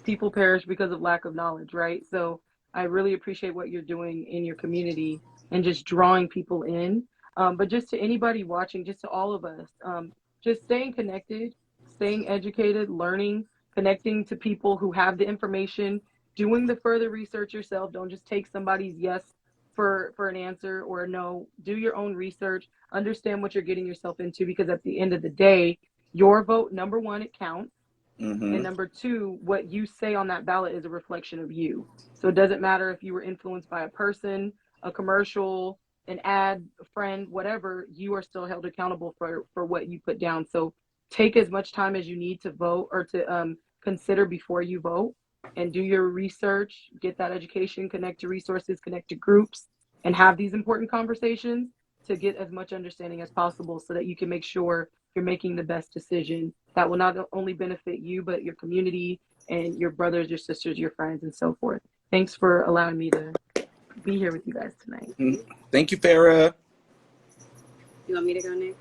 people perish because of lack of knowledge, right? So I really appreciate what you're doing in your community and just drawing people in. But just to anybody watching, just to all of us, just staying connected, staying educated, learning, connecting to people who have the information, doing the further research yourself. Don't just take somebody's yes for an answer or a no. Do your own research, understand what you're getting yourself into, because at the end of the day, your vote, number one, it counts. And number two, what you say on that ballot is a reflection of you. So it doesn't matter if you were influenced by a person, a commercial, an ad, a friend, whatever, you are still held accountable for what you put down. So take as much time as you need to vote, or to consider before you vote, and do your research, get that education, connect to resources, connect to groups, and have these important conversations to get as much understanding as possible, so that you can make sure you're making the best decision that will not only benefit you, but your community and your brothers, your sisters, your friends, and so forth. Thanks for allowing me to be here with you guys tonight. Thank you, Farrah. You want me to go next?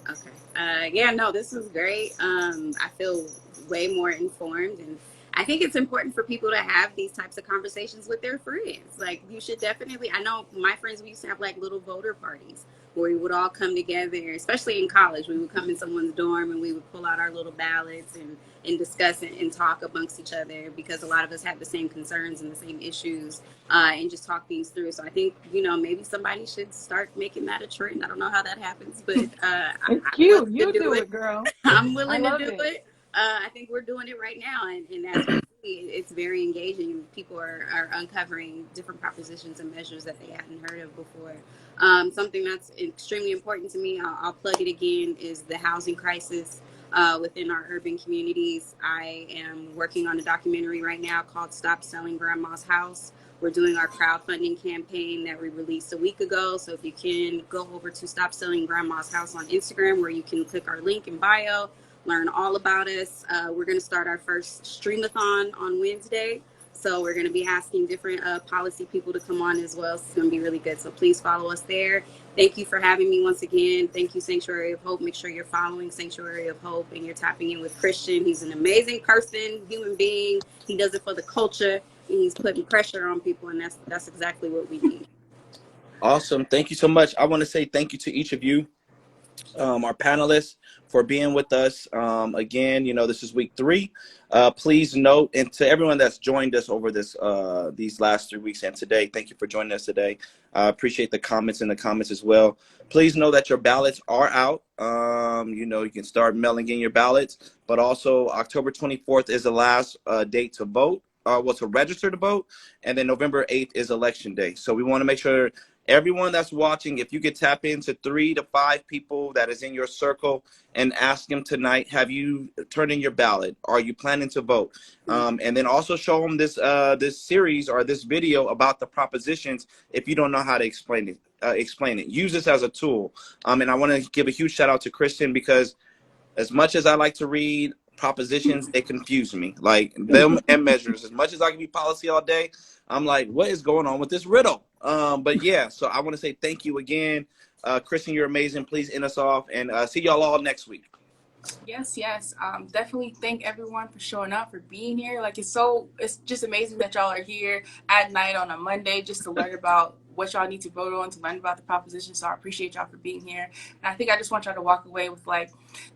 Okay. Yeah, no, this was great. I feel way more informed, and I think it's important for people to have these types of conversations with their friends. Like, you should definitely, I know my friends, we used to have like little voter parties where we would all come together, especially in college. We would come in someone's dorm and we would pull out our little ballots and discuss and talk amongst each other, because a lot of us have the same concerns and the same issues, and just talk things through. So I think, maybe somebody should start making that a trend. I don't know how that happens, but it's cute. You do it, girl. I'm willing to do it. I think we're doing it right now, and as we see, it's very engaging. People are uncovering different propositions and measures that they hadn't heard of before. Something that's extremely important to me, I'll plug it again, is the housing crisis within our urban communities. I am working on a documentary right now called Stop Selling Grandma's House. We're doing our crowdfunding campaign that we released a week ago. So if you can go over to Stop Selling Grandma's House on Instagram, where you can click our link in bio, learn all about us. We're going to start our first streamathon on Wednesday. So we're going to be asking different policy people to come on as well. So it's going to be really good. So please follow us there. Thank you for having me once again. Thank you, Sanctuary of Hope. Make sure you're following Sanctuary of Hope and you're tapping in with Christian. He's an amazing person, human being. He does it for the culture, and he's putting pressure on people, and that's exactly what we need. Awesome. Thank you so much. I want to say thank you to each of you our panelists for being with us. Again, this is week 3. Please note, and to everyone that's joined us over these last 3 weeks and today, thank you for joining us today. I appreciate the comments in the comments as well. Please know that your ballots are out. You can start mailing in your ballots, but also October 24th is the last date to vote. To register to vote, and then November 8th is election day. So we want to make sure everyone that's watching, if you could tap into 3 to 5 people that is in your circle and ask them tonight, have you turned in your ballot? Are you planning to vote? And then also show them this series or this video about the propositions if you don't know how to explain it. Use this as a tool. And I want to give a huge shout out to Kristen, because as much as I like to read propositions, they confuse me. Like them and measures. As much as I can be policy all day, I'm like, what is going on with this riddle? But yeah, so I want to say thank you again. Kristen, you're amazing. Please end us off, and see y'all all next week. Yes. Definitely thank everyone for showing up, for being here. Like, it's just amazing that y'all are here at night on a Monday just to learn about what y'all need to vote on, to learn about the proposition. So I appreciate y'all for being here. And I think I just want y'all to walk away with like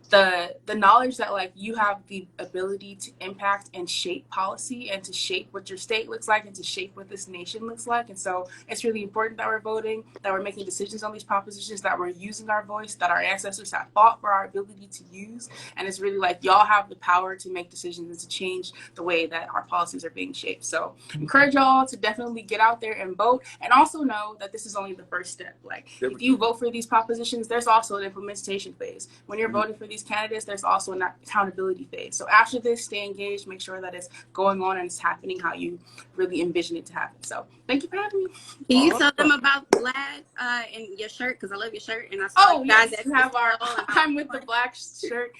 the knowledge that like you have the ability to impact and shape policy, and to shape what your state looks like, and to shape what this nation looks like. And so it's really important that we're voting, that we're making decisions on these propositions, that we're using our voice, that our ancestors have fought for our ability to use. And it's really like y'all have the power to make decisions and to change the way that our policies are being shaped. So encourage y'all to definitely get out there and vote, and also know that this is only the first step. Like, if you vote for these propositions, there's also an implementation phase. When you're voting for these candidates, there's also an accountability phase. So after this, stay engaged, make sure that it's going on and it's happening how you really envision it to happen. So thank you for having me. Can you tell them about Vlad and your shirt? Because I love your shirt, and I saw you guys that have our I'm with the black shirt.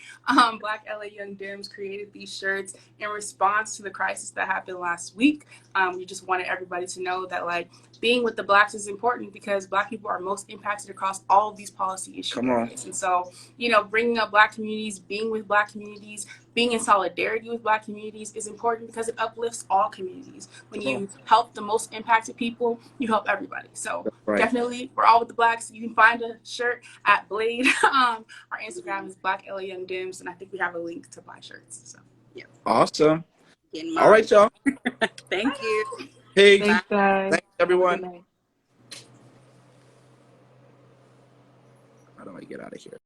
Black LA Young Dems created these shirts in response to the crisis that happened last week. We just wanted everybody to know that like being with the blacks is important, because black people are most impacted across all of these policy issues. Come on. And so, bringing up black communities, being with black communities, being in solidarity with black communities is important, because it uplifts all communities. When you help the most impacted people, you help everybody. So definitely, we're all with the blacks. You can find a shirt at Blade. Our Instagram is Black LA Young Dems, and I think we have a link to buy shirts. So yeah. Awesome. All right, y'all. Thank you. Peace. Thanks, guys. Thanks, everyone. How do I get out of here?